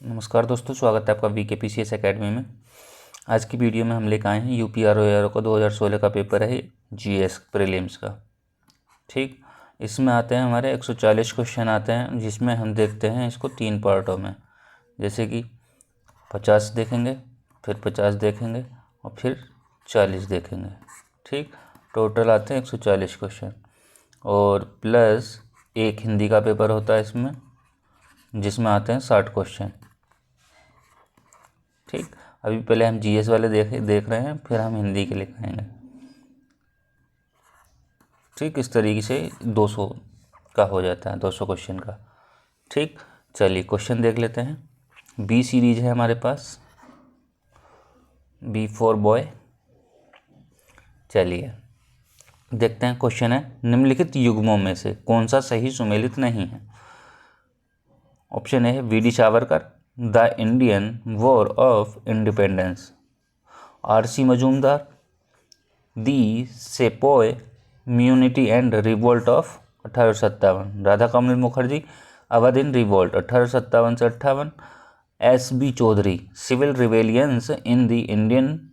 नमस्कार दोस्तों, स्वागत है आपका VKPCS एकेडमी में। आज की वीडियो में हम लेकर आए हैं UPRO का 2016 का पेपर है GS प्रीलिम्स का। ठीक, इसमें आते हैं हमारे 140 क्वेश्चन आते हैं, जिसमें हम देखते हैं इसको 3 पार्टों में। जैसे कि 50 देखेंगे, फिर 50 देखेंगे और फिर 40 देखेंगे। ठीक, टोटल आते हैं 140 क्वेश्चन और प्लस एक हिंदी का पेपर होता है इसमें, जिसमें आते हैं 60 क्वेश्चन। ठीक, अभी पहले हम GS वाले देख रहे हैं, फिर हम हिंदी के लिखाएंगे। ठीक, इस तरीके से 200 का हो जाता है, 200 क्वेश्चन का। ठीक, चलिए क्वेश्चन देख लेते हैं। बी सीरीज है हमारे पास, B फॉर बॉय। चलिए देखते हैं। क्वेश्चन है, निम्नलिखित युग्मों में से कौन सा सही सुमेलित नहीं है। ऑप्शन ए है VD Savarkar, the Indian war of independence, RC Majumdar, the sepoy mutiny and revolt of 1857, Radha Kamal Mukherjee, Awadh in revolt 1857 से 58, SB Chaudhuri, civil rebellions in the Indian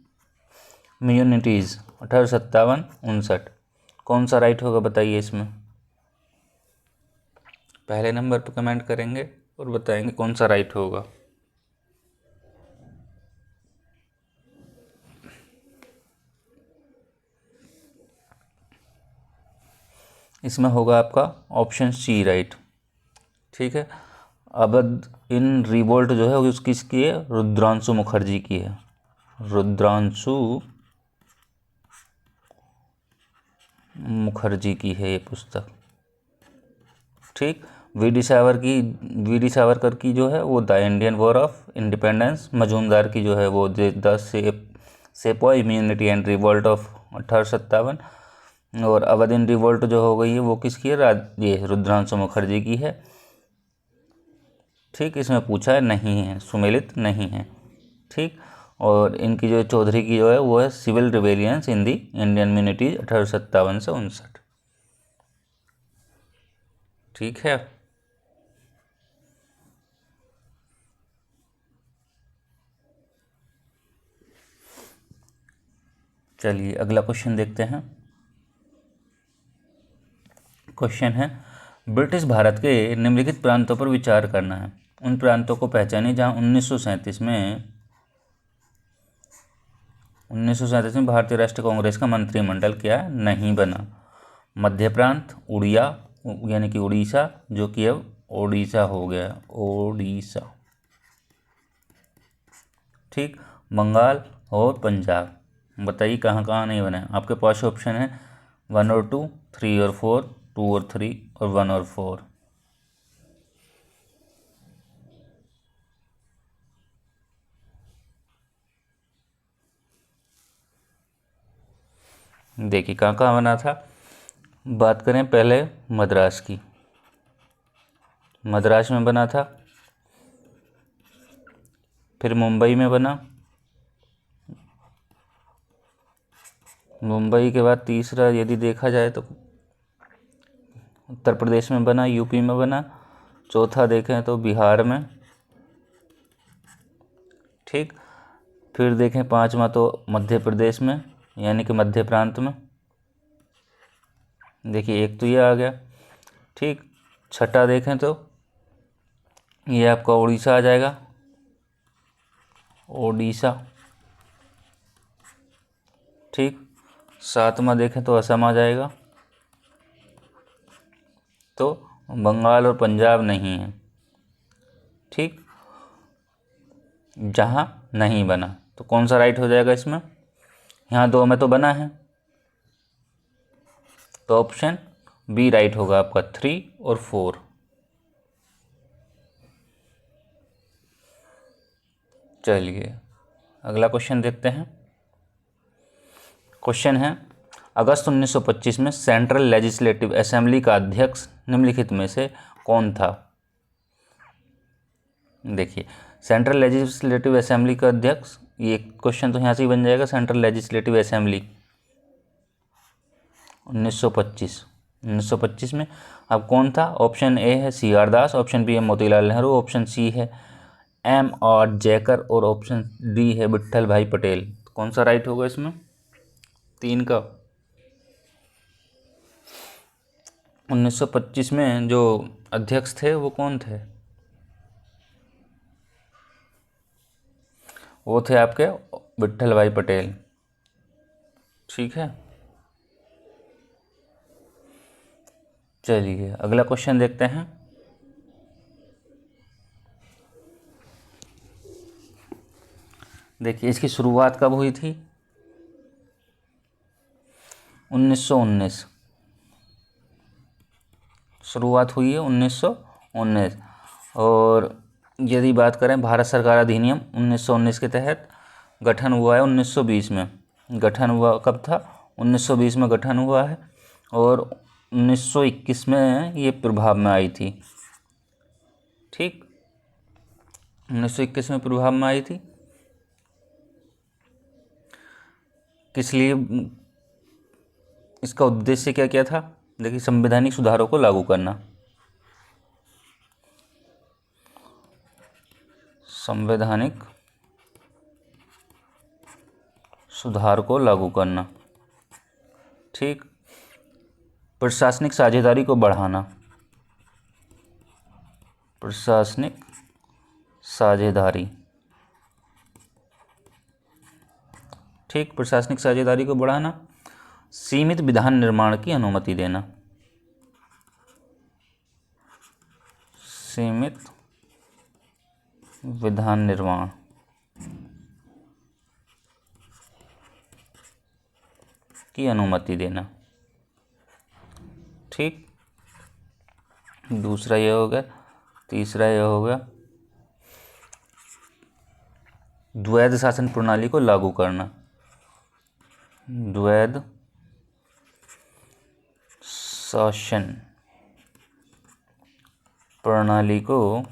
mutinies 1857-59। कौन सा राइट होगा बताइए इसमें। पहले नंबर पर कमेंट करेंगे और बताएंगे कौन सा राइट होगा। इसमें होगा आपका ऑप्शन C राइट। ठीक है, अवध इन रिवोल्ट जो है वो किसकी है, रुद्रांशु मुखर्जी की है। रुद्रांशु मुखर्जी की है ये पुस्तक। ठीक, VD सावरकर की जो है वो the Indian war of independence, Majumdar की जो है वो the sepoy immunity and revolt of 1857, और अवध इन रिवोल्ट जो हो गई है वो किसकी है, ये रुद्रांशु मुखर्जी की है। ठीक, इसमें पूछा है नहीं है, सुमेलित नहीं है। ठीक, और इनकी जो चौधरी की जो है वो है सिविल रिवेलियंस इन दी इंडियन म्यूनिटी 1857 से 59। ठीक है, चलिए अगला क्वेश्चन देखते हैं। क्वेश्चन है, ब्रिटिश भारत के निम्नलिखित प्रांतों पर विचार करना है। उन प्रांतों को पहचानिए जहां 1937 में भारतीय राष्ट्रीय कांग्रेस का मंत्रिमंडल क्या नहीं बना। मध्य प्रांत, उड़िया यानी कि उड़ीसा, जो कि अब ओडिशा हो गया, ओडिशा। ठीक, बंगाल और पंजाब। बताइए कहाँ कहाँ नहीं बना है। आपके पास ऑप्शन है 1 और 2, 3 और 4, 2 और 3 और 1 और 4। देखिए कहाँ कहाँ बना था। बात करें पहले मद्रास की, मद्रास में बना था, फिर मुंबई में बना, मुंबई के बाद तीसरा यदि देखा जाए तो उत्तर प्रदेश में बना, यूपी में बना, चौथा देखें तो बिहार में। ठीक, फिर देखें पांचवा तो मध्य प्रदेश में यानी कि मध्य प्रांत में। देखिए एक तो ये आ गया। ठीक, छठा देखें तो ये आपका उड़ीसा आ जाएगा, ओडिशा। ठीक, सातवां देखें तो असम आ जाएगा। तो बंगाल और पंजाब नहीं है। ठीक, जहां नहीं बना तो कौन सा राइट हो जाएगा इसमें। यहाँ 2 में तो बना है, तो ऑप्शन B राइट होगा आपका, 3 और 4। चलिए अगला क्वेश्चन देखते हैं। क्वेश्चन है, अगस्त 1925 में सेंट्रल लेजिस्लेटिव असेंबली का अध्यक्ष निम्नलिखित में से कौन था। देखिए सेंट्रल लेजिस्लेटिव असेंबली का अध्यक्ष, ये क्वेश्चन तो यहाँ से ही बन जाएगा। सेंट्रल लेजिस्लेटिव असेंबली 1925 में अब कौन था। ऑप्शन ए है CR दास, ऑप्शन बी है मोतीलाल नेहरू, ऑप्शन सी है एम आर जैकर और ऑप्शन डी है विट्ठल भाई पटेल। कौन सा राइट होगा इसमें 3 का? 1925 में जो अध्यक्ष थे वो कौन थे? वो थे आपके विट्ठल भाई पटेल। ठीक है, चलिए अगला क्वेश्चन देखते हैं। देखिए इसकी शुरुआत कब हुई थी? 1919। शुरुआत हुई है 1919। और यदि बात करें भारत सरकार अधिनियम 1919 के तहत गठन हुआ है 1920 में। गठन हुआ कब था? 1920 में गठन हुआ है और 1921 में ये प्रभाव में आई थी। ठीक, 1921 में प्रभाव में आई थी। किस लिए? इसका उद्देश्य क्या क्या था? देखिए संवैधानिक सुधारों को लागू करना। संवैधानिक सुधार को लागू करना। ठीक, प्रशासनिक साझेदारी को बढ़ाना। प्रशासनिक साझेदारी। ठीक, प्रशासनिक साझेदारी को बढ़ाना। सीमित विधान निर्माण की अनुमति देना। सीमित विधान निर्माण की अनुमति देना। ठीक, दूसरा यह हो गया। तीसरा यह हो गया द्वैध शासन प्रणाली को लागू करना। द्वैध शासन प्रणाली को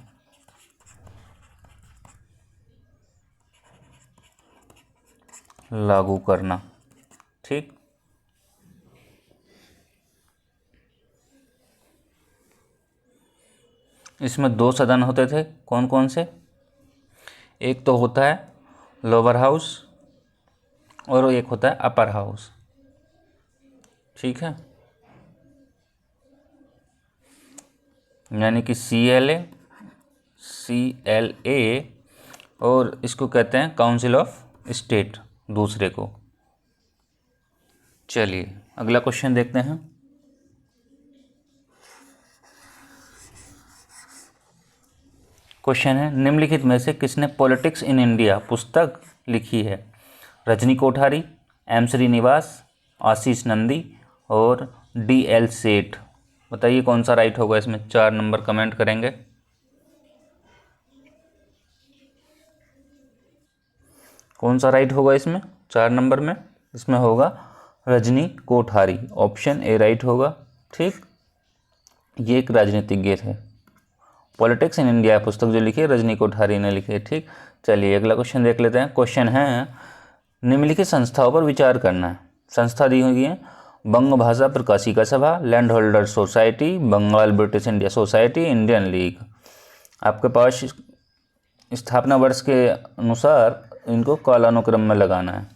लागू करना। ठीक, इसमें 2 सदन होते थे। कौन कौन से? एक तो होता है लोअर हाउस और एक होता है अपर हाउस। ठीक है, यानी कि CLA और इसको कहते हैं काउंसिल ऑफ स्टेट दूसरे को। चलिए अगला क्वेश्चन देखते हैं। क्वेश्चन है निम्नलिखित में से किसने पॉलिटिक्स इन इंडिया पुस्तक लिखी है? रजनी कोठारी, एम श्रीनिवास, आशीष नंदी और DL सेठ। बताइए कौन सा राइट होगा इसमें? 4 नंबर कमेंट करेंगे। कौन सा राइट होगा इसमें 4 नंबर में? इसमें होगा Rajni Kothari. Option A right होगा। ठीक, ये एक राजनीतिज्ञ थे। पॉलिटिक्स इन इंडिया पुस्तक जो लिखी है रजनी कोठारी ने लिखी है। ठीक, चलिए अगला क्वेश्चन देख लेते हैं। क्वेश्चन है निम्नलिखित संस्थाओं पर विचार करना है। संस्था दी हुई है बंग Bhasha Prakashika Sabha, land holder society, Bengal British India society, Indian league. आपके पास स्थापना वर्ष के अनुसार इनको कालानुक्रम में लगाना है।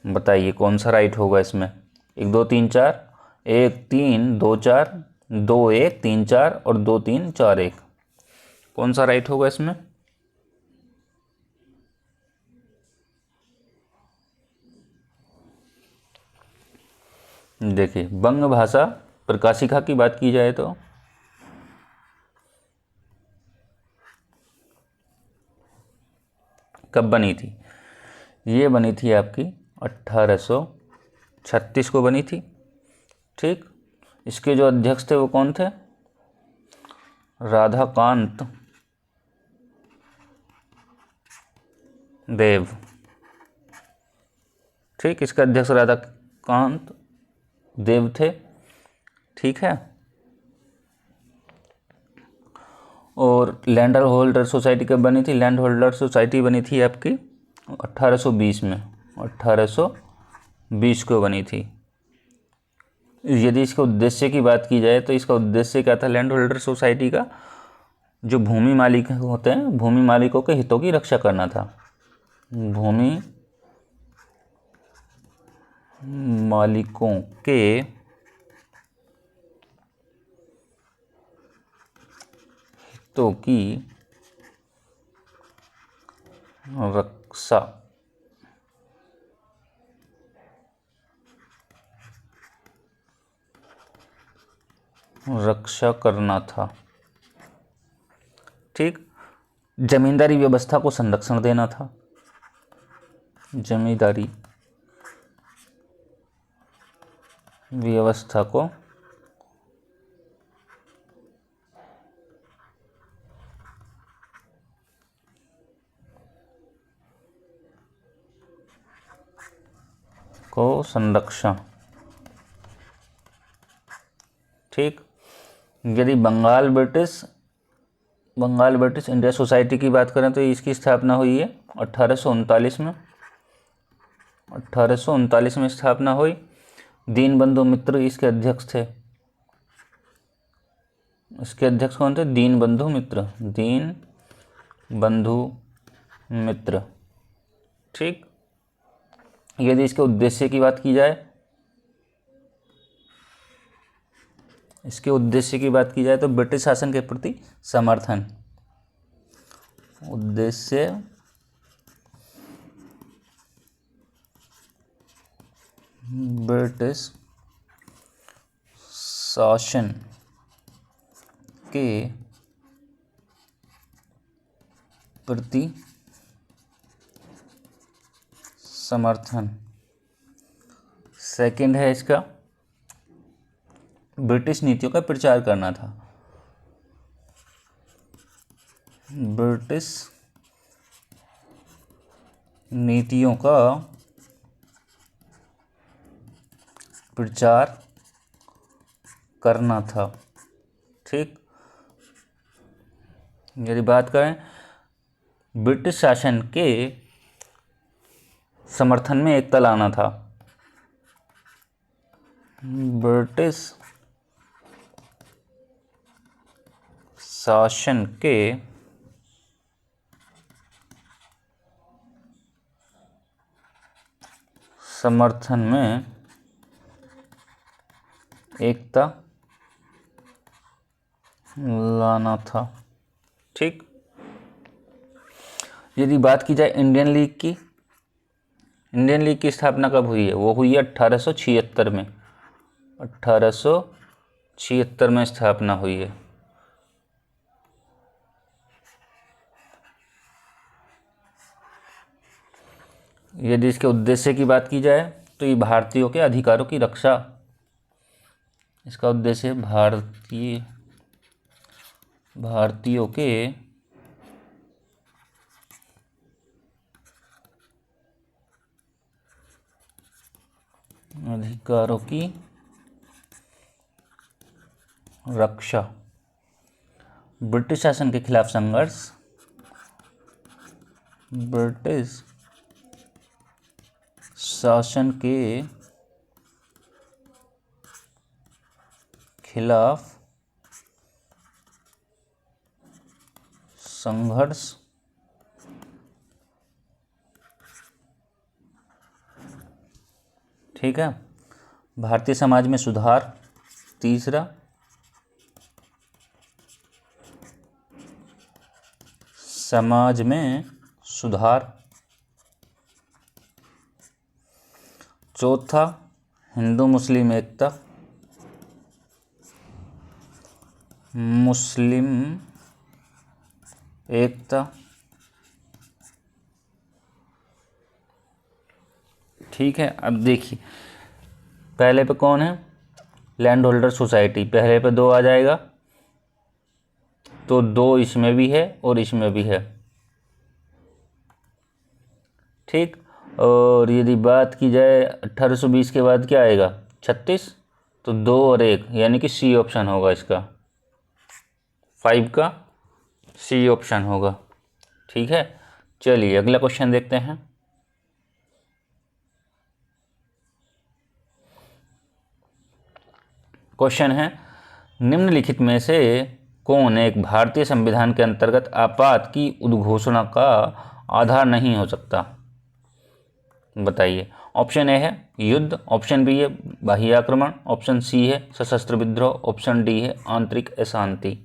बताइए कौन सा राइट होगा इसमें? 1 2 3 4, 1 3 2 4, 2 1 3 4 और 2 3 4 1। कौन सा राइट होगा इसमें? देखिए बंग भाषा प्रकाशिका की बात की जाए तो कब बनी थी? ये बनी थी आपकी 1836 को बनी थी। ठीक, इसके जो अध्यक्ष थे वो कौन थे? राधाकांत देव। ठीक, इसका अध्यक्ष राधाकांत देव थे। ठीक है, और लैंड होल्डर सोसाइटी कब बनी थी? लैंड होल्डर सोसाइटी बनी थी आपकी 1820 में। 1820 को बनी थी। यदि इसके उद्देश्य की बात की जाए तो इसका उद्देश्य क्या था लैंड होल्डर सोसाइटी का? जो भूमि मालिक होते हैं, भूमि मालिकों के हितों की रक्षा करना था। भूमि मालिकों के हितों की रक्षा करना था। ठीक। जमींदारी व्यवस्था को संरक्षण देना था। जमींदारी व्यवस्था को संरक्षण। ठीक। यदि बंगाल ब्रिटिश इंडिया सोसाइटी की बात करें तो इसकी स्थापना हुई है 1839 में। 1839 में स्थापना हुई। दीनबंधु मित्र इसके अध्यक्ष थे। इसके अध्यक्ष कौन थे? दीनबंधु मित्र। ठीक। यदि इसके उद्देश्य की बात की जाए, तो ब्रिटिश शासन के प्रति समर्थन। उद्देश्य ब्रिटिश शासन के प्रति समर्थन। सेकंड है इसका ब्रिटिश नीतियों का प्रचार करना था। ब्रिटिश नीतियों का प्रचार करना था। ठीक। यदि बात करें ब्रिटिश शासन के समर्थन में एकता लाना था। ब्रिटिश शासन के समर्थन में एकता लाना था। ठीक। यदि बात की जाए इंडियन लीग की स्थापना कब हुई है? वो हुई है 1876 में। 1876 में स्थापना हुई है। यदि इसके उद्देश्य की बात की जाए तो ये भारतीयों के अधिकारों की रक्षा। इसका उद्देश्य भारतीयों के अधिकारों की रक्षा। ब्रिटिश शासन के खिलाफ संघर्ष। ब्रिटिश शासन के खिलाफ संघर्ष। ठीक है। भारतीय समाज में सुधार। तीसरा समाज में सुधार। चौथा हिंदू मुस्लिम एकता। ठीक है। अब देखिए पहले पे कौन है? Land holder society. पहले पे 2 आ जाएगा, तो 2 इसमें भी है और इसमें भी है। ठीक। और यदि बात की जाए 1820 के बाद क्या आएगा? 36। तो 2 और 1 यानी कि सी ऑप्शन होगा इसका। 5 का सी ऑप्शन होगा। ठीक है। चलिए अगला क्वेश्चन देखते हैं। क्वेश्चन है, निम्नलिखित में से कौन एक भारतीय संविधान के अंतर्गत आपात की उद्घोषणा का आधार नहीं हो सकता? बताइए। ऑप्शन ए है युद्ध, ऑप्शन बी है बाह्य आक्रमण, ऑप्शन सी है सशस्त्र विद्रोह, ऑप्शन डी है आंतरिक अशांति।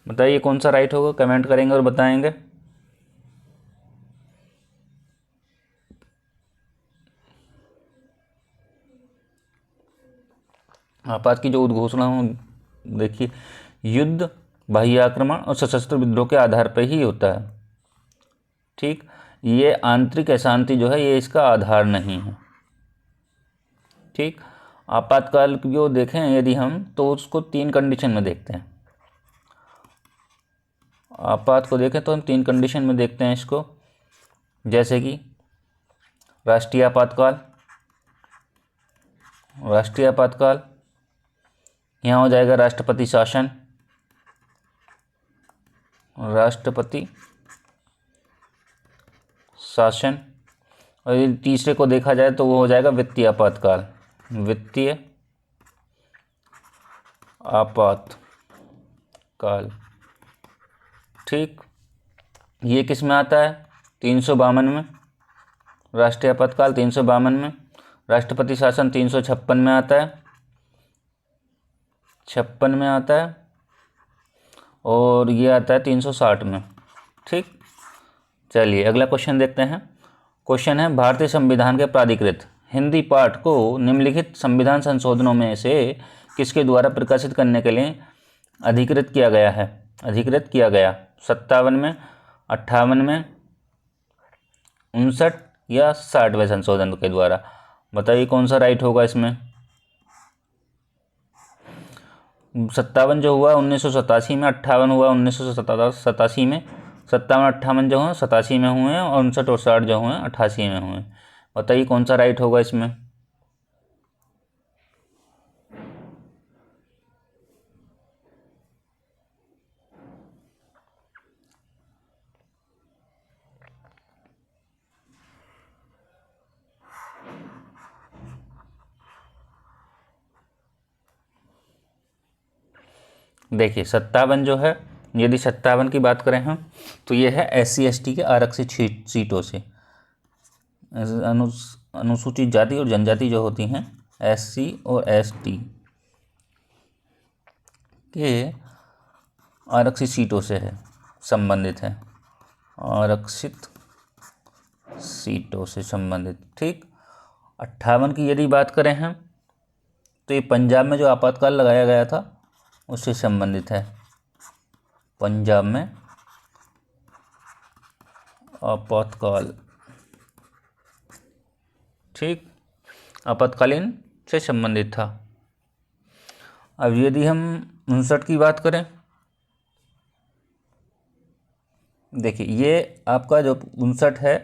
बताइए कौन सा राइट होगा, कमेंट करेंगे और बताएंगे। आपात की जो उद्घोषणा हो, देखिए युद्ध, बाह्य आक्रमण और सशस्त्र विद्रोह के आधार पर ही होता है। ठीक, ये आंतरिक अशांति जो है ये इसका आधार नहीं है। ठीक, आपातकाल जो देखें यदि हम, तो उसको 3 कंडीशन में देखते हैं। आपात को देखें तो हम 3 कंडीशन में देखते हैं इसको, जैसे कि राष्ट्रीय आपातकाल, यहाँ हो जाएगा राष्ट्रपति शासन, और यदि तीसरे को देखा जाए तो वो हो जाएगा वित्तीय आपातकाल। ठीक, ये किस में आता है? 352 में, राष्ट्रीय आपातकाल 352 में, राष्ट्रपति शासन 356 में आता है, 56 में आता है, और ये आता है 360 में। ठीक, चलिए अगला क्वेश्चन देखते हैं। क्वेश्चन है, भारतीय संविधान के प्राधिकृत हिंदी पाठ को निम्नलिखित संविधान संशोधनों में से किसके द्वारा प्रकाशित करने के लिए अधिकृत किया गया? 57 में, 58 में, 59 या 60वें संशोधन के द्वारा? बताइए कौन सा राइट होगा इसमें। 57 जो हुआ 1987 में, 58 हुआ 1987 में, 57, 58 जो हैं 87 में हुए हैं, और 59 और 60 जो हुए हैं 88 में हुए हैं। बताइए कौन सा राइट होगा इसमें। देखिए 57 जो है, यदि 57 की बात करें हम, तो ये है SC ST के आरक्षित सीटों से। अनुसूचित जाति और जनजाति जो होती हैं, SC और ST के आरक्षित सीटों से है, संबंधित है, आरक्षित सीटों से संबंधित। ठीक, 58 की यदि बात करें हम, तो ये पंजाब में जो आपातकाल लगाया गया था उससे संबंधित है। पंजाब में आपातकाल, ठीक, आपातकालीन से संबंधित था। अब यदि हम 59 की बात करें, देखिए ये आपका जो 59 है,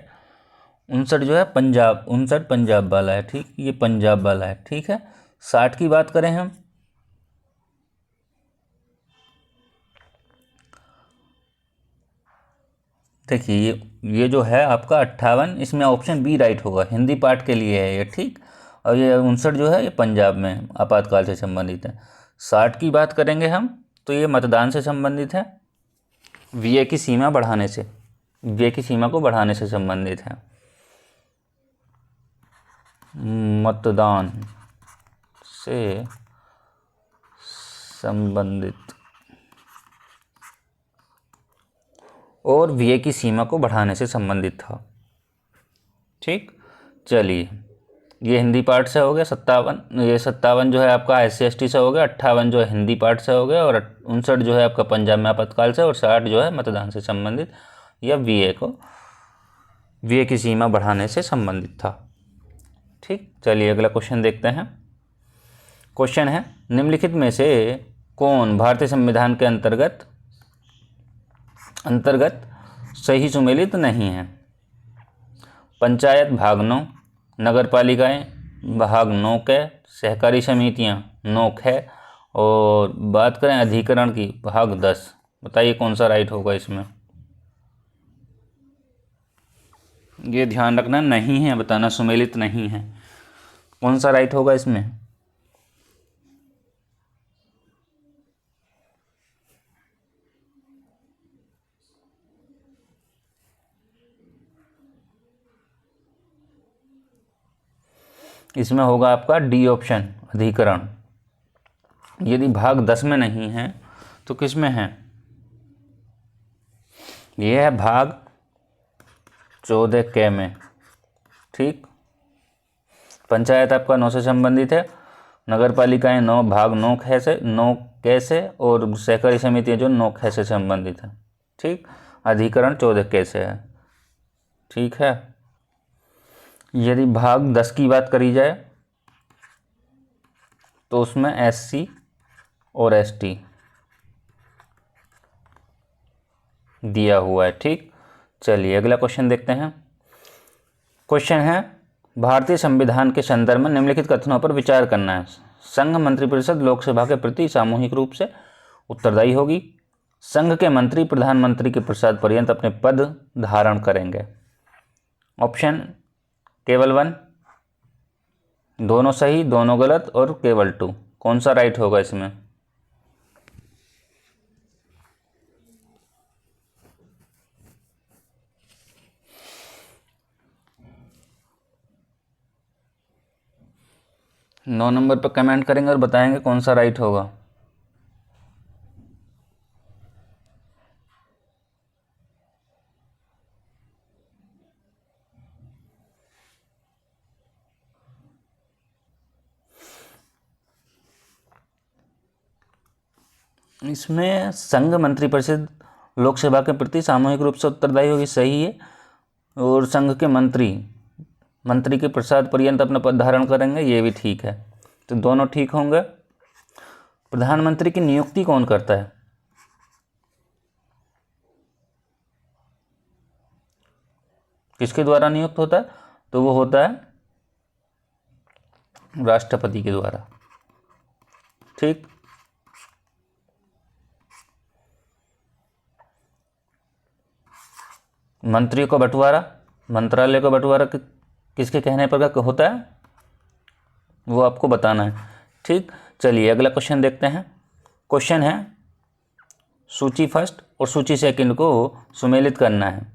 59 जो है पंजाब, 59 पंजाब वाला है। ठीक, ये पंजाब वाला है। ठीक है, 60 की बात करें हम, देखिए ये जो है आपका 58, इसमें ऑप्शन बी राइट होगा, हिंदी पाठ के लिए है ये। ठीक, और ये 59 जो है ये पंजाब में आपातकाल से संबंधित है। 60 की बात करेंगे हम, तो ये मतदान से संबंधित है, VA की सीमा बढ़ाने से, VA की सीमा को बढ़ाने से संबंधित है, मतदान से संबंधित, और VA की सीमा को बढ़ाने से संबंधित था। ठीक, चलिए ये हिंदी पार्ट से हो गया 57, ये 57 जो है आपका SC ST से हो गया, 58 जो है हिंदी पार्ट से हो गया, और 59 जो है आपका पंजाब में आपातकाल से, और 60 जो है मतदान से संबंधित या VA की सीमा बढ़ाने से संबंधित था। ठीक, चलिए अगला क्वेश्चन देखते हैं। क्वेश्चन है, निम्नलिखित में से कौन भारतीय संविधान के अंतर्गत सही सुमेलित नहीं है? पंचायत भाग 9, नगर पालिकाएँ भाग 9 के, सहकारी समितियाँ 9 है, और बात करें अधिकरण की भाग 10। बताइए कौन सा राइट होगा इसमें। ये ध्यान रखना, नहीं है बताना, सुमेलित नहीं है। कौन सा राइट होगा इसमें? इसमें होगा आपका डी ऑप्शन, अधिकरण। यदि भाग 10 में नहीं है तो किस में है? यह है भाग 14 के में। ठीक, पंचायत आपका 9 से संबंधित है, नगर पालिकाएँ 9 भाग 9 ख से 9 क से, और सहकारी समितियाँ जो 9 ख से संबंधित है। ठीक, अधिकरण 14 के से है। ठीक है, यदि भाग 10 की बात करी जाए तो उसमें SC और ST दिया हुआ है। ठीक, चलिए अगला क्वेश्चन देखते हैं। क्वेश्चन है, भारतीय संविधान के संदर्भ में निम्नलिखित कथनों पर विचार करना है। संघ मंत्रिपरिषद लोकसभा के प्रति सामूहिक रूप से उत्तरदायी होगी। संघ के मंत्री प्रधानमंत्री के प्रसाद पर्यंत अपने पद धारण करेंगे। ऑप्शन केवल 1, दोनों सही, दोनों गलत और केवल 2। कौन सा राइट होगा इसमें? नौ नंबर पर कमेंट करेंगे और बताएंगे कौन सा राइट होगा। इसमें संघ मंत्रिपरिषद लोकसभा के प्रति सामूहिक रूप से उत्तरदायी होगी, सही है। और संघ के मंत्री के प्रसाद पर्यंत अपना पद धारण करेंगे, ये भी ठीक है। तो दोनों ठीक होंगे। प्रधानमंत्री की नियुक्ति कौन करता है? किसके द्वारा नियुक्त होता है? तो वो होता है राष्ट्रपति के द्वारा। ठीक, मंत्रियों का बंटवारा, मंत्रालय का बंटवारा किसके कहने पर का होता है, वो आपको बताना है। ठीक, चलिए अगला क्वेश्चन देखते हैं। क्वेश्चन है, सूची फर्स्ट और सूची सेकंड को सुमेलित करना है।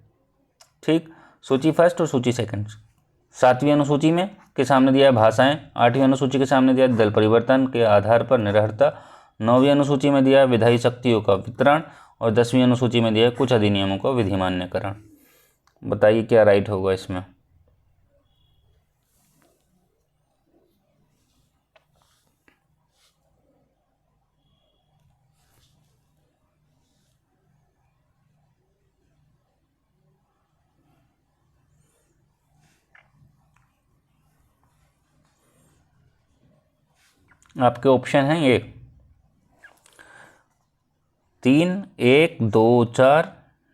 ठीक, सूची फर्स्ट और सूची सेकंड। 7वीं अनुसूची में के सामने दिया है भाषाएं, 8वीं अनुसूची के सामने दिया है दल परिवर्तन के आधार पर निरर्थता, 9वीं अनुसूची में दिया है विधायी शक्तियों का वितरण, और 10वीं अनुसूची में दिया है कुछ अधिनियमों का विधिमान्यकरण। बताइए क्या राइट होगा इसमें? आपके ऑप्शन हैं ये 3 1 2 4,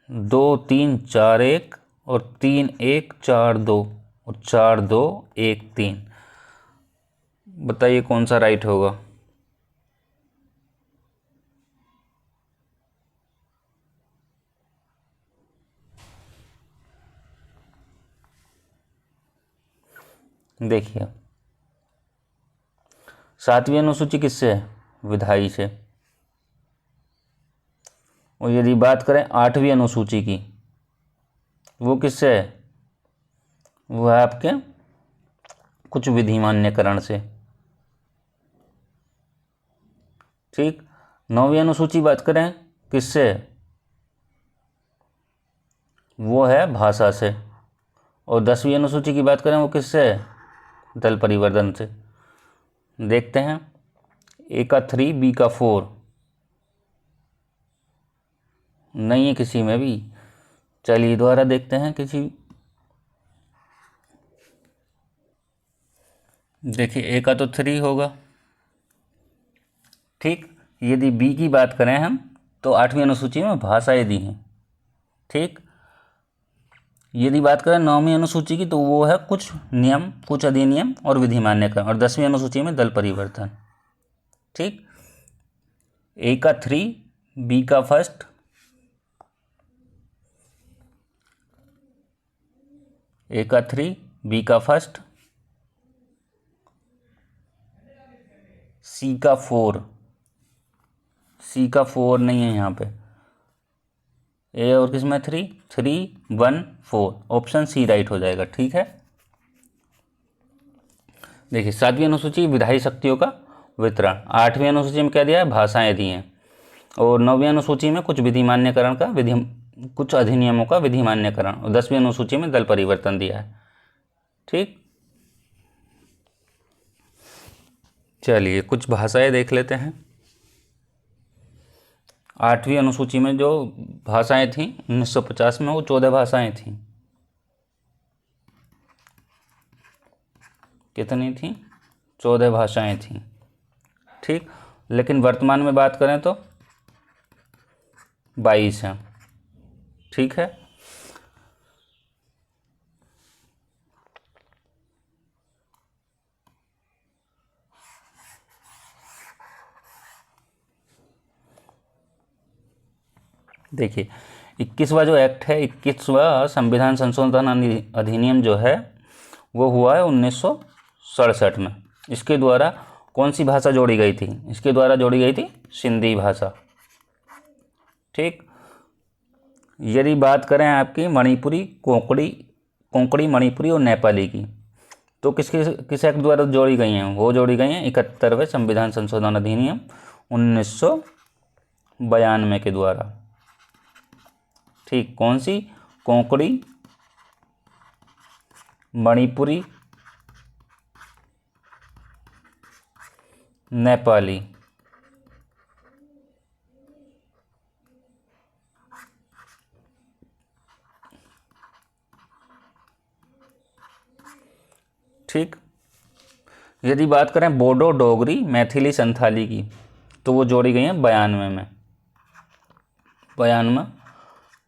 2 3 4 1 और 3 1 4 2 और 4 2 1 3। बताइए कौन सा राइट होगा? देखिए, 7वीं अनुसूची किससे है? विधायी से। और यदि बात करें 8वीं अनुसूची की, वो किससे है? वो है आपके कुछ विधिमान्यकरण से। ठीक, 9वीं अनुसूची बात करें किससे? वो है भाषा से। और 10वीं अनुसूची की बात करें वो किससे है? दल परिवर्तन से। देखते हैं, ए का 3 बी का 4 नहीं है किसी में भी। चलिए दोबारा देखते हैं किसी। देखिए, ए का तो 3 होगा। ठीक, यदि बी की बात करें हम तो 8वीं अनुसूची में भाषाएं दी हैं। ठीक, यदि बात करें 9वीं अनुसूची की तो वो है कुछ नियम, कुछ अधिनियम और विधिमान्यकरण, और 10वीं अनुसूची में दल परिवर्तन। ठीक, ए का 3 बी का फर्स्ट ए का 3, बी का फर्स्ट, सी का 4, सी का 4 नहीं है यहाँ पे, ए और किसमें 3, 3, 1, 4, ऑप्शन सी राइट हो जाएगा। ठीक है, देखिए 7वीं अनुसूची विधायी शक्तियों का वितरण, 8वीं अनुसूची में क्या दिया है, भाषाएं दी हैं, और 9वीं अनुसूची में कुछ विधि मान्यकरण का कुछ अधिनियमों का विधि मान्यकरण, और 10वीं अनुसूची में दल परिवर्तन दिया है। ठीक, चलिए कुछ भाषाएं देख लेते हैं। 8वीं अनुसूची में जो भाषाएं थीं 1950 में, वो 14 भाषाएं थीं। कितनी थीं, 14 भाषाएं थीं। ठीक, लेकिन वर्तमान में बात करें तो 22 हैं। ठीक है, देखिए 21वां जो एक्ट है, 21वां संविधान संशोधन अधिनियम जो है वो हुआ है 1967 में। इसके द्वारा कौन सी भाषा जोड़ी गई थी, इसके द्वारा जोड़ी गई थी सिंधी भाषा। ठीक, यदि बात करें आपकी मणिपुरी, कोंकणी मणिपुरी और नेपाली की, तो किस एक्ट द्वारा जोड़ी गई हैं, वो जोड़ी गई हैं 71वें संविधान संशोधन अधिनियम 1992 के द्वारा। ठीक, कौन सी, कोंकणी, मणिपुरी, नेपाली। ठीक, यदि बात करें बोडो, डोगरी, मैथिली, संथाली की, तो वो जोड़ी गई हैं 92 में। 92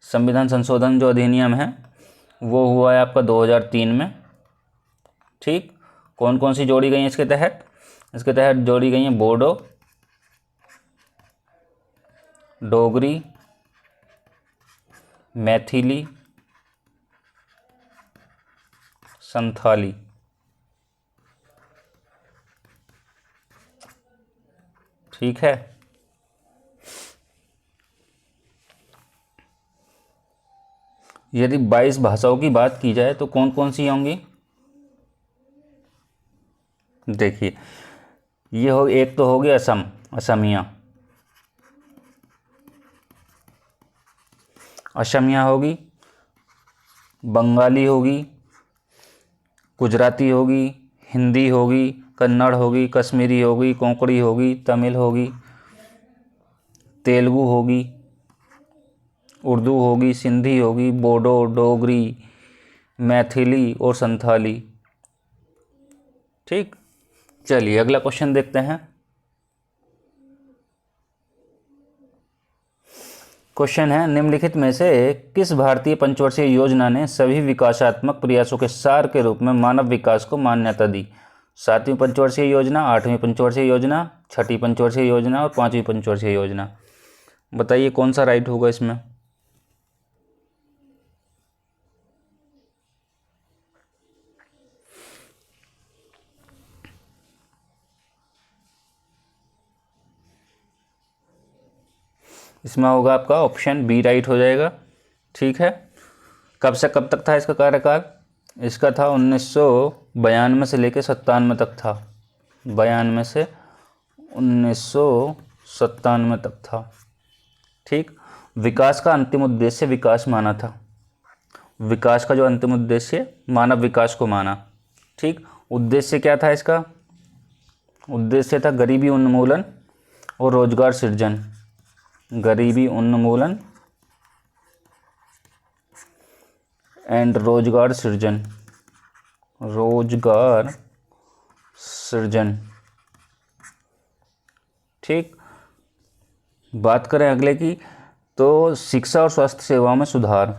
संविधान संशोधन जो अधिनियम है वो हुआ है आपका 2003 में। ठीक, कौन कौन सी जोड़ी गई हैं इसके तहत, इसके तहत जोड़ी गई हैं बोडो, डोगरी, मैथिली, संथाली। ठीक है, यदि 22 भाषाओं की बात की जाए तो कौन कौन सी होंगी, देखिए ये हो, एक तो होगी असम, असमिया, असमिया होगी, बंगाली होगी, गुजराती होगी, हिंदी होगी, कन्नड़ होगी, कश्मीरी होगी, कोंकणी होगी, तमिल होगी, तेलुगु होगी, उर्दू होगी, सिंधी होगी, बोडो, डोगरी, मैथिली और संथाली। ठीक, चलिए अगला क्वेश्चन देखते हैं। क्वेश्चन है, निम्नलिखित में से किस भारतीय पंचवर्षीय योजना ने सभी विकासात्मक प्रयासों के सार के रूप में मानव विकास को मान्यता दी? 7वीं पंचवर्षीय योजना, 8वीं पंचवर्षीय योजना, 6ठी पंचवर्षीय योजना और 5वीं पंचवर्षीय योजना। बताइए कौन सा राइट होगा इसमें। इसमें होगा आपका ऑप्शन बी राइट हो जाएगा। ठीक है, कब से कब तक था इसका कार्यकाल, इसका था 1992 से लेकर 97 तक था, 92 से 1997 तक था। ठीक, विकास का अंतिम उद्देश्य विकास माना था, विकास का जो अंतिम उद्देश्य मानव विकास को माना। ठीक, उद्देश्य क्या था इसका, उद्देश्य था गरीबी उन्मूलन और रोजगार सृजन, गरीबी उन्मूलन एंड रोजगार सृजन, रोजगार सृजन। ठीक, बात करें अगले की, तो शिक्षा और स्वास्थ्य सेवाओं में सुधार,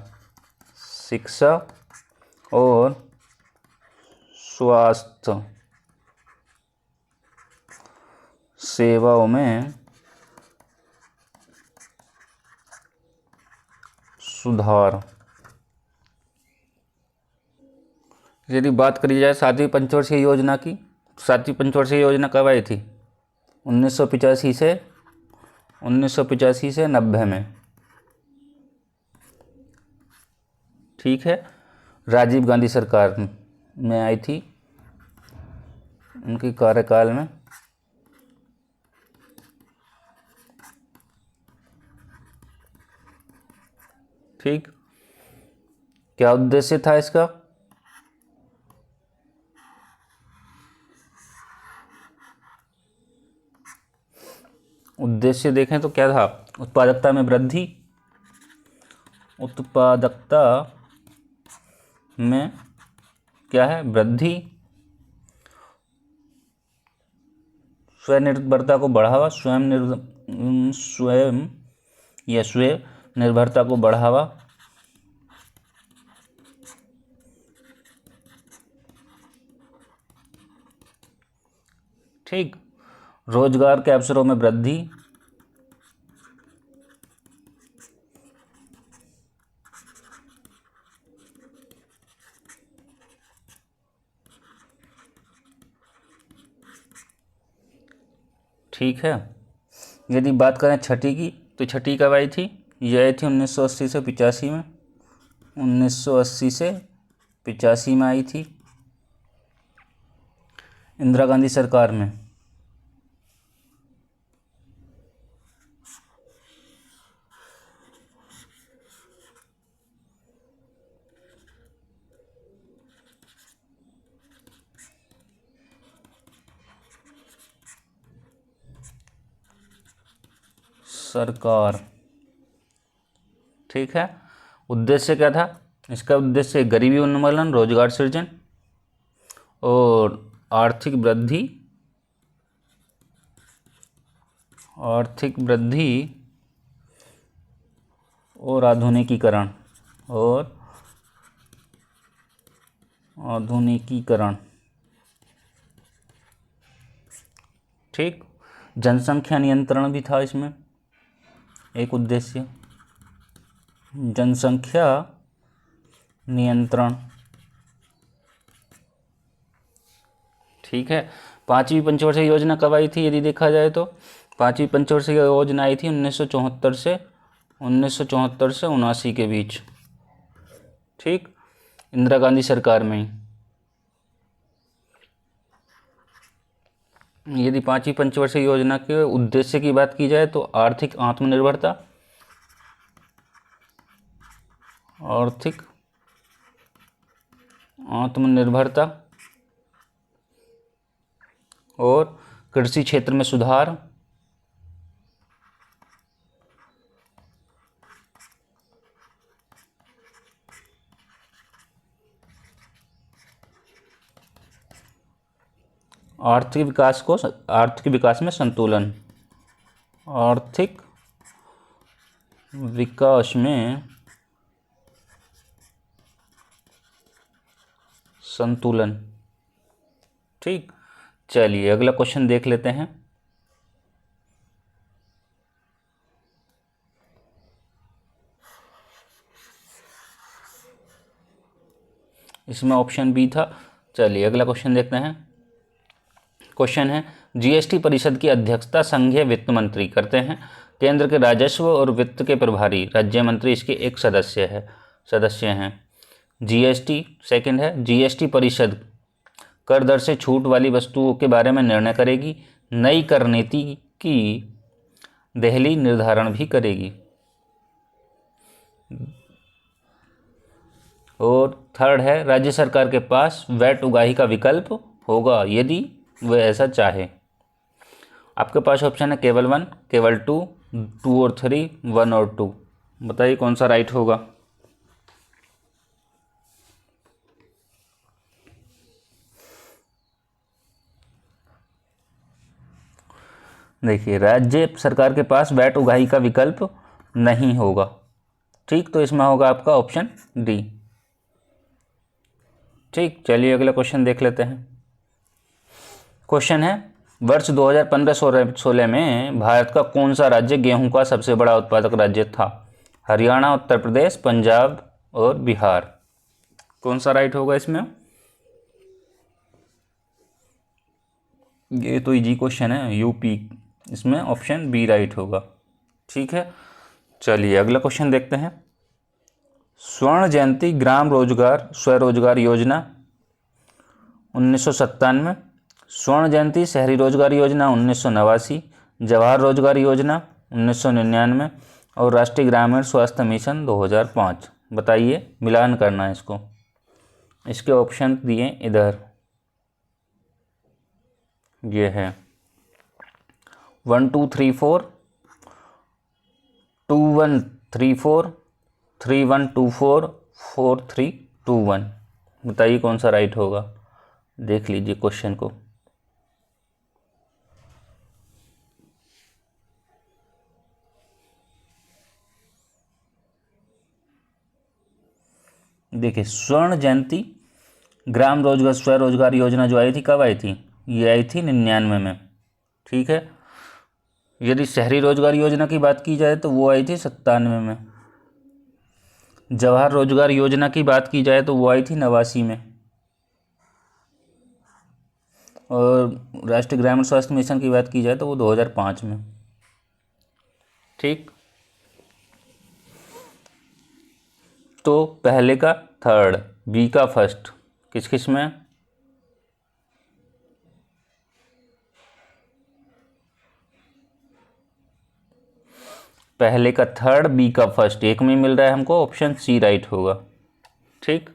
शिक्षा और स्वास्थ्य सेवाओं में सुधार। यदि बात करी जाए सातवीं पंचवर्षीय योजना की, सातवीं पंचवर्षीय योजना कब आई थी? 1985 से 90 में। ठीक है, राजीव गांधी सरकार में आई थी, उनके कार्यकाल में। ठीक, क्या उद्देश्य था इसका? उद्देश्य देखें तो क्या था? उत्पादकता में वृद्धि, उत्पादकता में क्या है? वृद्धि, स्वनिर्भरता को बढ़ावा, स्वयं निर्भरता को बढ़ावा, ठीक, रोजगार के अवसरों में वृद्धि, ठीक है। यदि बात करें छठी की, तो छठी कब आई थी? यह आई थी 1980 से 85 में। 1980 से 85 में आई थी, इंदिरा गांधी सरकार में। सरकार, ठीक है। उद्देश्य क्या था इसका? उद्देश्य गरीबी उन्मूलन, रोजगार सृजन और आर्थिक वृद्धि और आधुनिकीकरण ठीक। जनसंख्या नियंत्रण भी था इसमें एक उद्देश्य, जनसंख्या नियंत्रण। ठीक है। पांचवी पंचवर्षीय योजना कब आई थी? यदि देखा जाए तो पांचवी पंचवर्षीय योजना आई थी 1974 से 79 के बीच। ठीक, इंदिरा गांधी सरकार में। यदि पांचवी पंचवर्षीय योजना के उद्देश्य की बात की जाए तो आर्थिक आत्मनिर्भरता और कृषि क्षेत्र में सुधार, आर्थिक विकास में संतुलन, आर्थिक विकास में संतुलन। ठीक, चलिए अगला क्वेश्चन देख लेते हैं। इसमें ऑप्शन बी था। चलिए अगला क्वेश्चन देखते हैं। क्वेश्चन है, जीएसटी परिषद की अध्यक्षता संघीय वित्त मंत्री करते हैं। केंद्र के राजस्व और वित्त के प्रभारी राज्य मंत्री इसके एक सदस्य हैं। जीएसटी सेकंड है, जीएसटी परिषद कर दर से छूट वाली वस्तुओं के बारे में निर्णय करेगी। नई कर नीति की देहली निर्धारण भी करेगी। और थर्ड है, राज्य सरकार के पास वैट उगाही का विकल्प होगा यदि वह ऐसा चाहे। आपके पास ऑप्शन है केवल 1, केवल 2, 2 और 3, 1 और 2। बताइए कौन सा राइट होगा। देखिए, राज्य सरकार के पास वैट उगाही का विकल्प नहीं होगा। ठीक, तो इसमें होगा आपका ऑप्शन डी। ठीक, चलिए अगला क्वेश्चन देख लेते हैं। क्वेश्चन है, वर्ष 2015-16 में भारत का कौन सा राज्य गेहूं का सबसे बड़ा उत्पादक राज्य था? हरियाणा, उत्तर प्रदेश, पंजाब और बिहार। कौन सा राइट होगा इसमें? ये तो इजी क्वेश्चन है, यूपी, इसमें ऑप्शन बी राइट होगा। ठीक है, चलिए अगला क्वेश्चन देखते हैं। स्वर्ण जयंती ग्राम रोजगार स्वरोजगार योजना 1997, स्वर्ण जयंती शहरी रोजगार योजना 1989, जवाहर रोजगार योजना 1999 और राष्ट्रीय ग्रामीण स्वास्थ्य मिशन 2005। बताइए, मिलान करना है इसको। इसके ऑप्शन दिए इधर, ये है 1 2 3 4, 2 1 3 4, 3 1 2 4, 4 3 2 1। बताइए कौन सा राइट होगा, देख लीजिए क्वेश्चन को। देखिए, स्वर्ण जयंती ग्राम रोजगार स्वरोजगार योजना जो आई थी, कब आई थी? ये आई थी 99 में। ठीक है, यदि शहरी रोजगार योजना की बात की जाए तो वो आई थी 97 में। जवाहर रोजगार योजना की बात की जाए तो वो आई थी 89 में। और राष्ट्रीय ग्रामीण स्वास्थ्य मिशन की बात की जाए तो वो 2005 में। ठीक, तो पहले का थर्ड, बी का फर्स्ट, किस किस में? पहले का थर्ड, बी का फर्स्ट, एक में मिल रहा है हमको, ऑप्शन सी राइट होगा। ठीक,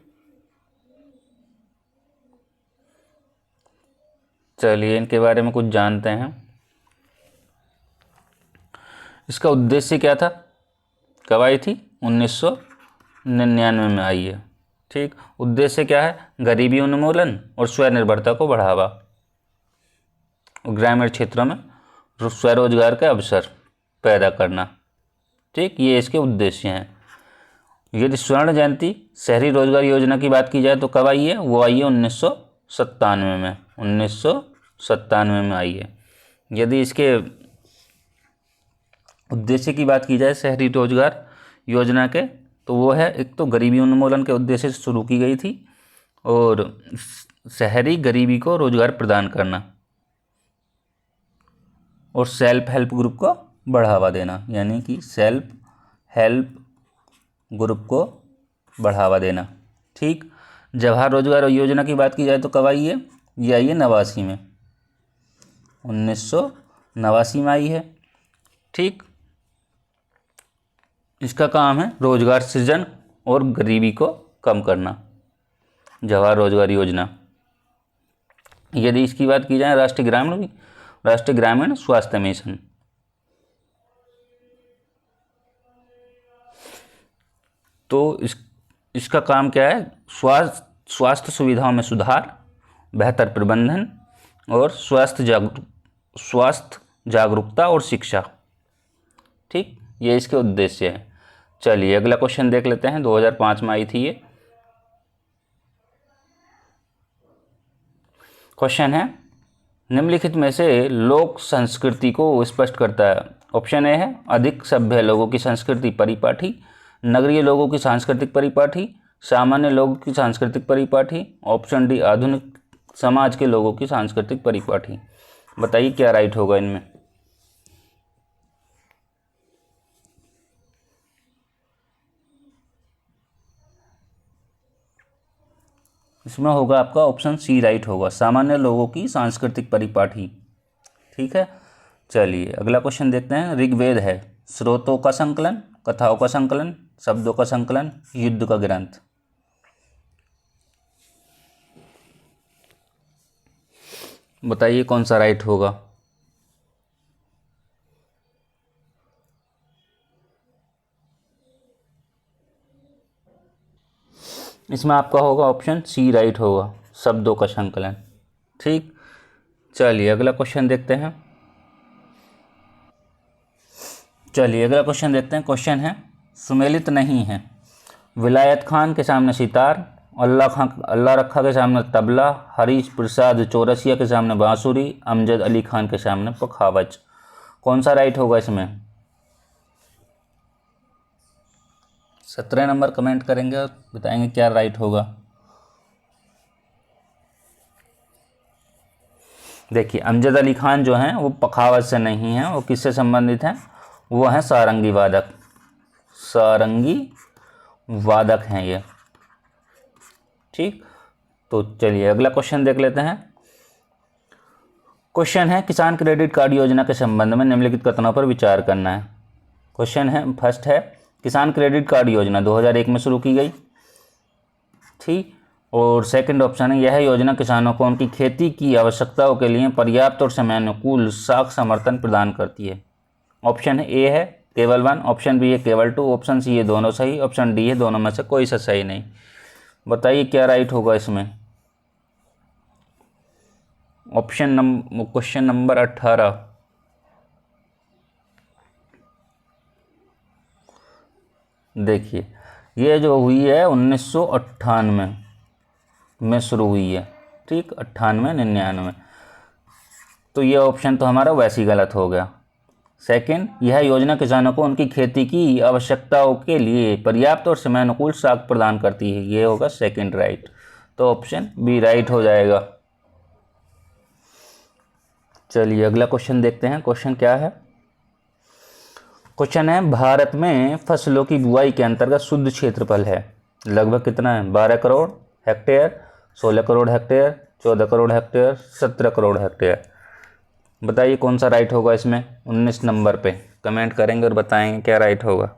चलिए इनके बारे में कुछ जानते हैं। इसका उद्देश्य क्या था? कब आई थी? 1999 में आई है। ठीक, उद्देश्य क्या है? गरीबी उन्मूलन और स्वनिर्भरता को बढ़ावा, ग्रामीण क्षेत्रों में स्वरोजगार के अवसर पैदा करना। ठीक, ये इसके उद्देश्य हैं। यदि स्वर्ण जयंती शहरी रोजगार योजना की बात की जाए तो कब आई है? वो आई है 1997 में, 1997 में आई है। यदि इसके उद्देश्य की बात की जाए शहरी रोजगार योजना के, तो वो है, एक तो गरीबी उन्मूलन के उद्देश्य से शुरू की गई थी और शहरी गरीबी को रोजगार प्रदान करना और सेल्फ हेल्प ग्रुप को बढ़ावा देना, यानी कि सेल्फ हेल्प ग्रुप को बढ़ावा देना। ठीक, जवाहर रोजगार योजना की बात की जाए तो कब आई है? ये आई है 89 में, 1989 में आई है। ठीक, इसका काम है रोजगार सृजन और गरीबी को कम करना, जवाहर रोजगार योजना। यदि इसकी बात की जाए राष्ट्रीय ग्रामीण स्वास्थ्य मिशन, तो इसका काम क्या है? स्वास्थ्य सुविधाओं में सुधार, बेहतर प्रबंधन और स्वास्थ्य जागरूकता और शिक्षा। ठीक, ये इसके उद्देश्य है। चलिए अगला क्वेश्चन देख लेते हैं, 2005 में आई थी ये। क्वेश्चन है, निम्नलिखित में से लोक संस्कृति को स्पष्ट करता है। ऑप्शन ए है अधिक सभ्य लोगों की संस्कृति परिपाठी, नगरीय लोगों की सांस्कृतिक परिपाठी, सामान्य लोगों की सांस्कृतिक परिपाठी, ऑप्शन डी आधुनिक समाज के लोगों की सांस्कृतिक परिपाठी। बताइए क्या राइट होगा इनमें। इसमें होगा आपका ऑप्शन सी राइट होगा, सामान्य लोगों की सांस्कृतिक परिपाठी। ठीक है, चलिए अगला क्वेश्चन देखते हैं। ऋग्वेद है स्रोतों का संकलन, कथाओं का संकलन, शब्दों का संकलन, युद्ध का ग्रंथ। बताइए कौन सा राइट होगा। इसमें आपका होगा ऑप्शन सी राइट होगा, शब्दों का संकलन। ठीक, चलिए अगला क्वेश्चन देखते हैं। क्वेश्चन है, सुमेलित नहीं है। विलायत खान के सामने सितार, अल्लाह रखा के सामने तबला, हरीश प्रसाद चौरसिया के सामने बांसुरी, अमजद अली खान के सामने पखावज। कौन सा राइट होगा इसमें? 17 नंबर कमेंट करेंगे और बताएंगे क्या राइट होगा। देखिए अमजद अली खान जो हैं वो पखावत से नहीं हैं, वो किससे संबंधित हैं, वो हैं सारंगी वादक, सारंगी वादक हैं ये। ठीक, तो चलिए अगला क्वेश्चन देख लेते हैं। क्वेश्चन है किसान क्रेडिट कार्ड योजना के संबंध में निम्नलिखित कथनों पर विचार करना है। क्वेश्चन है, फर्स्ट है किसान क्रेडिट कार्ड योजना 2001 में शुरू की गई थी, और सेकंड ऑप्शन है यह योजना किसानों को उनकी खेती की आवश्यकताओं के लिए पर्याप्त और समयानुकूल साख समर्थन प्रदान करती है। ऑप्शन ए है केवल 1, ऑप्शन बी है केवल 2, ऑप्शन सी है दोनों सही, ऑप्शन डी है दोनों में से कोई सा सही नहीं। बताइए क्या राइट होगा इसमें। क्वेश्चन नंबर 18, देखिए ये जो हुई है 1998 में शुरू हुई है। ठीक, 98-99, तो ये ऑप्शन तो हमारा वैसे ही गलत हो गया। सेकंड, यह योजना किसानों को उनकी खेती की आवश्यकताओं के लिए पर्याप्त और समयानुकूल साख प्रदान करती है, ये होगा सेकंड राइट, तो ऑप्शन बी राइट हो जाएगा। चलिए अगला क्वेश्चन देखते हैं। क्वेश्चन क्या है, क्वेश्चन है भारत में फसलों की बुआई के अंतर्गत शुद्ध क्षेत्रफल है लगभग कितना है, 12 crore hectare, 16 crore hectare, 14 crore hectare, 17 crore hectare. बताइए कौन सा राइट होगा इसमें। 19 नंबर पे कमेंट करेंगे और बताएंगे क्या राइट होगा।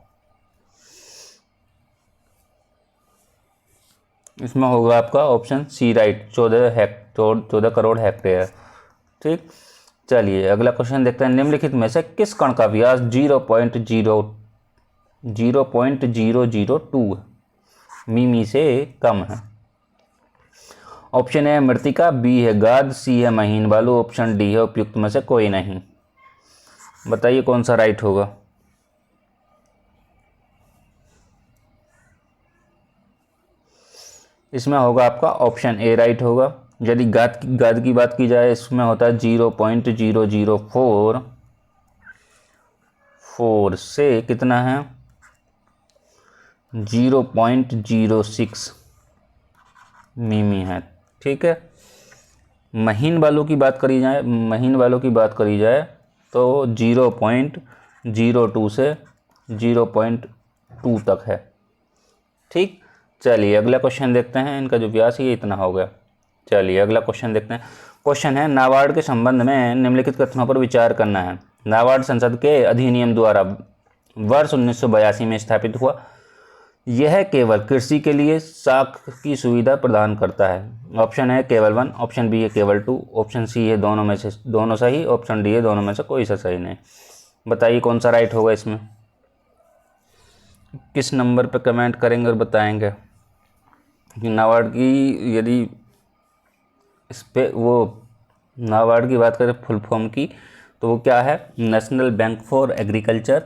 इसमें होगा आपका option C right, 14 crore hectare. ठीक, चलिए अगला क्वेश्चन देखते हैं। निम्नलिखित में से किस कण का व्यास 0.002 मिमी से कम है। ऑप्शन ए मृतिका, बी है गाद, सी है महीन बालू, ऑप्शन डी है उपयुक्त में से कोई नहीं। बताइए कौन सा राइट होगा। इसमें होगा आपका ऑप्शन ए राइट होगा। यदि गाद की बात की जाए, इसमें होता है 0.0044 से कितना है 0.06 मिमी है। ठीक है, महीन बालू की बात करी जाए तो 0.02 से 0.2 तक है। ठीक, चलिए अगला क्वेश्चन देखते हैं। इनका जो व्यास है ये इतना हो गया। चलिए अगला क्वेश्चन देखते हैं। क्वेश्चन है नाबार्ड के संबंध में निम्नलिखित कथनों पर विचार करना है। नाबार्ड संसद के अधिनियम द्वारा वर्ष 1982 में स्थापित हुआ। यह केवल कृषि के लिए साख की सुविधा प्रदान करता है। ऑप्शन है केवल 1, ऑप्शन बी है केवल 2, ऑप्शन सी है दोनों में से दोनों सही, ऑप्शन डी है दोनों में से कोई सा सही नहीं। बताइए कौन सा राइट होगा इसमें। किस नंबर पर कमेंट करेंगे और बताएंगे। नाबार्ड की यदि इस पे वो नाबार्ड की बात करें फुल फॉर्म की, तो वो क्या है, national bank for agriculture,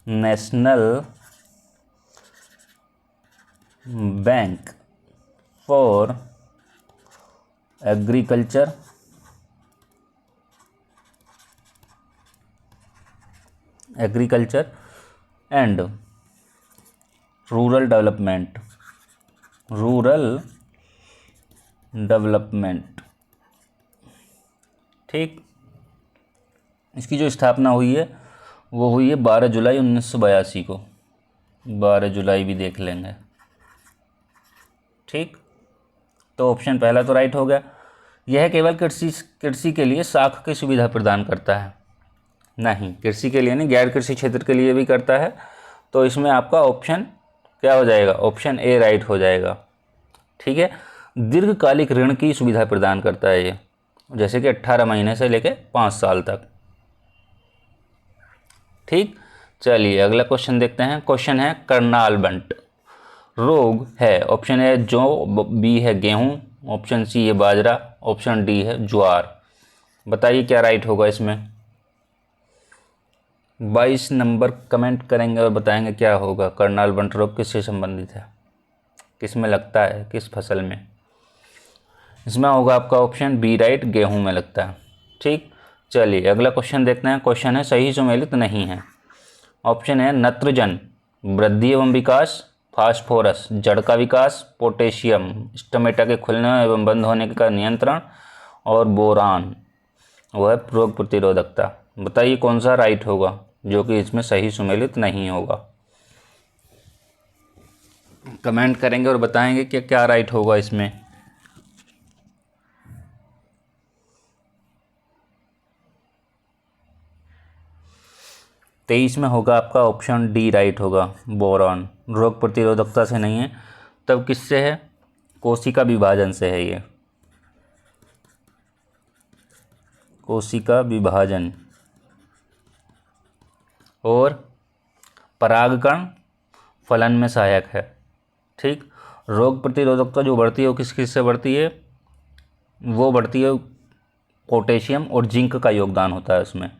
national bank for agriculture and rural development. ठीक, इसकी जो स्थापना हुई है वो हुई है 12 जुलाई 1982 को। 12 जुलाई भी देख लेंगे। ठीक, तो ऑप्शन पहला तो राइट हो गया। यह केवल कृषि के लिए साख की सुविधा प्रदान करता है। नहीं, कृषि के लिए नहीं, गैर कृषि क्षेत्र के लिए भी करता है। तो इसमें आपका ऑप्शन क्या हो जाएगा, ऑप्शन ए राइट हो जाएगा। ठीक है, दीर्घकालिक ऋण की सुविधा प्रदान करता है ये, जैसे कि 18 महीने से लेकर 5 साल तक। ठीक, चलिए अगला क्वेश्चन देखते हैं। क्वेश्चन है करनाल बंट रोग है। ऑप्शन ए जौ, बी है गेहूं, ऑप्शन सी है बाजरा, ऑप्शन डी है ज्वार। बताइए क्या राइट होगा इसमें। 22 नंबर कमेंट करेंगे और बताएंगे क्या होगा। करनाल बंट रोग किससे संबंधित है, किस में लगता है, किस फसल में। इसमें होगा आपका ऑप्शन बी राइट, गेहूं में लगता है। ठीक, चलिए अगला क्वेश्चन देखते हैं। क्वेश्चन है सही सुमेलित नहीं है। ऑप्शन है नत्रजन वृद्धि एवं विकास, फास्फोरस जड़ का विकास, पोटेशियम स्टोमेटा के खुलने एवं बंद होने का नियंत्रण, और बोरान वो है रोग प्रतिरोधकता। बताइए कौन सा राइट होगा जो कि इसमें सही सुमेलित नहीं होगा। कमेंट करेंगे और बताएंगे कि क्या राइट होगा इसमें। तेईस में होगा आपका ऑप्शन डी राइट होगा, बोरॉन। रोग प्रतिरोधकता से नहीं है, तब किससे है? कोशिका विभाजन से है ये, कोशिका विभाजन। और परागकण फलन में सहायक है। ठीक, रोग प्रतिरोधकता जो बढ़ती है वो किस किस से बढ़ती है? वो बढ़ती है पोटेशियम और जिंक का योगदान होता है उसमें।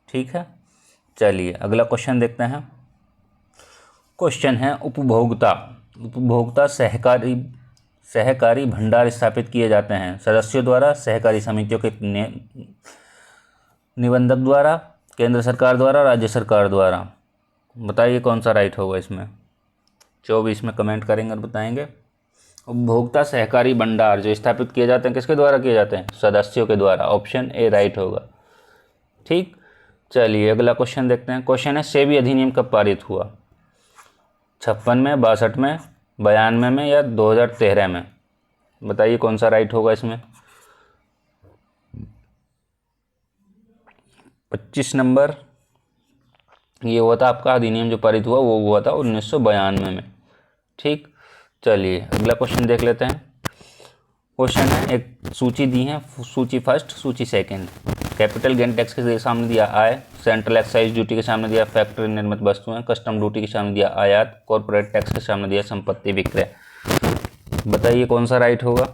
ठीक है, चलिए अगला क्वेश्चन देखते हैं। क्वेश्चन है उपभोक्ता सहकारी भंडार स्थापित किए जाते हैं सदस्यों द्वारा, सहकारी समितियों के निबंधक द्वारा, केंद्र सरकार द्वारा, राज्य सरकार द्वारा। बताइए कौन सा राइट होगा इसमें। 24 में कमेंट करेंगे और बताएंगे। उपभोक्ता सहकारी भंडार जो स्थापित किए जाते हैं किसके द्वारा किए जाते हैं? सदस्यों के द्वारा। ऑप्शन ए राइट होगा। ठीक, चलिए अगला क्वेश्चन देखते हैं। क्वेश्चन है सेबी अधिनियम कब पारित हुआ? 56 में, 62 में, 92 में या 2013 में? बताइए कौन सा राइट होगा इसमें। 25 नंबर ये हुआ था आपका अधिनियम जो पारित हुआ, वो हुआ था 1992 में। ठीक, चलिए अगला क्वेश्चन देख लेते हैं। क्वेश्चन है, एक सूची दी है, सूची फर्स्ट, सूची सेकंड। कैपिटल गेन टैक्स के सामने दिया आय, सेंट्रल एक्साइज ड्यूटी के सामने दिया फैक्ट्री निर्मित वस्तुएं, कस्टम ड्यूटी के सामने दिया आयात, कॉर्पोरेट टैक्स के सामने दिया संपत्ति विक्रय। बताइए कौन सा राइट होगा।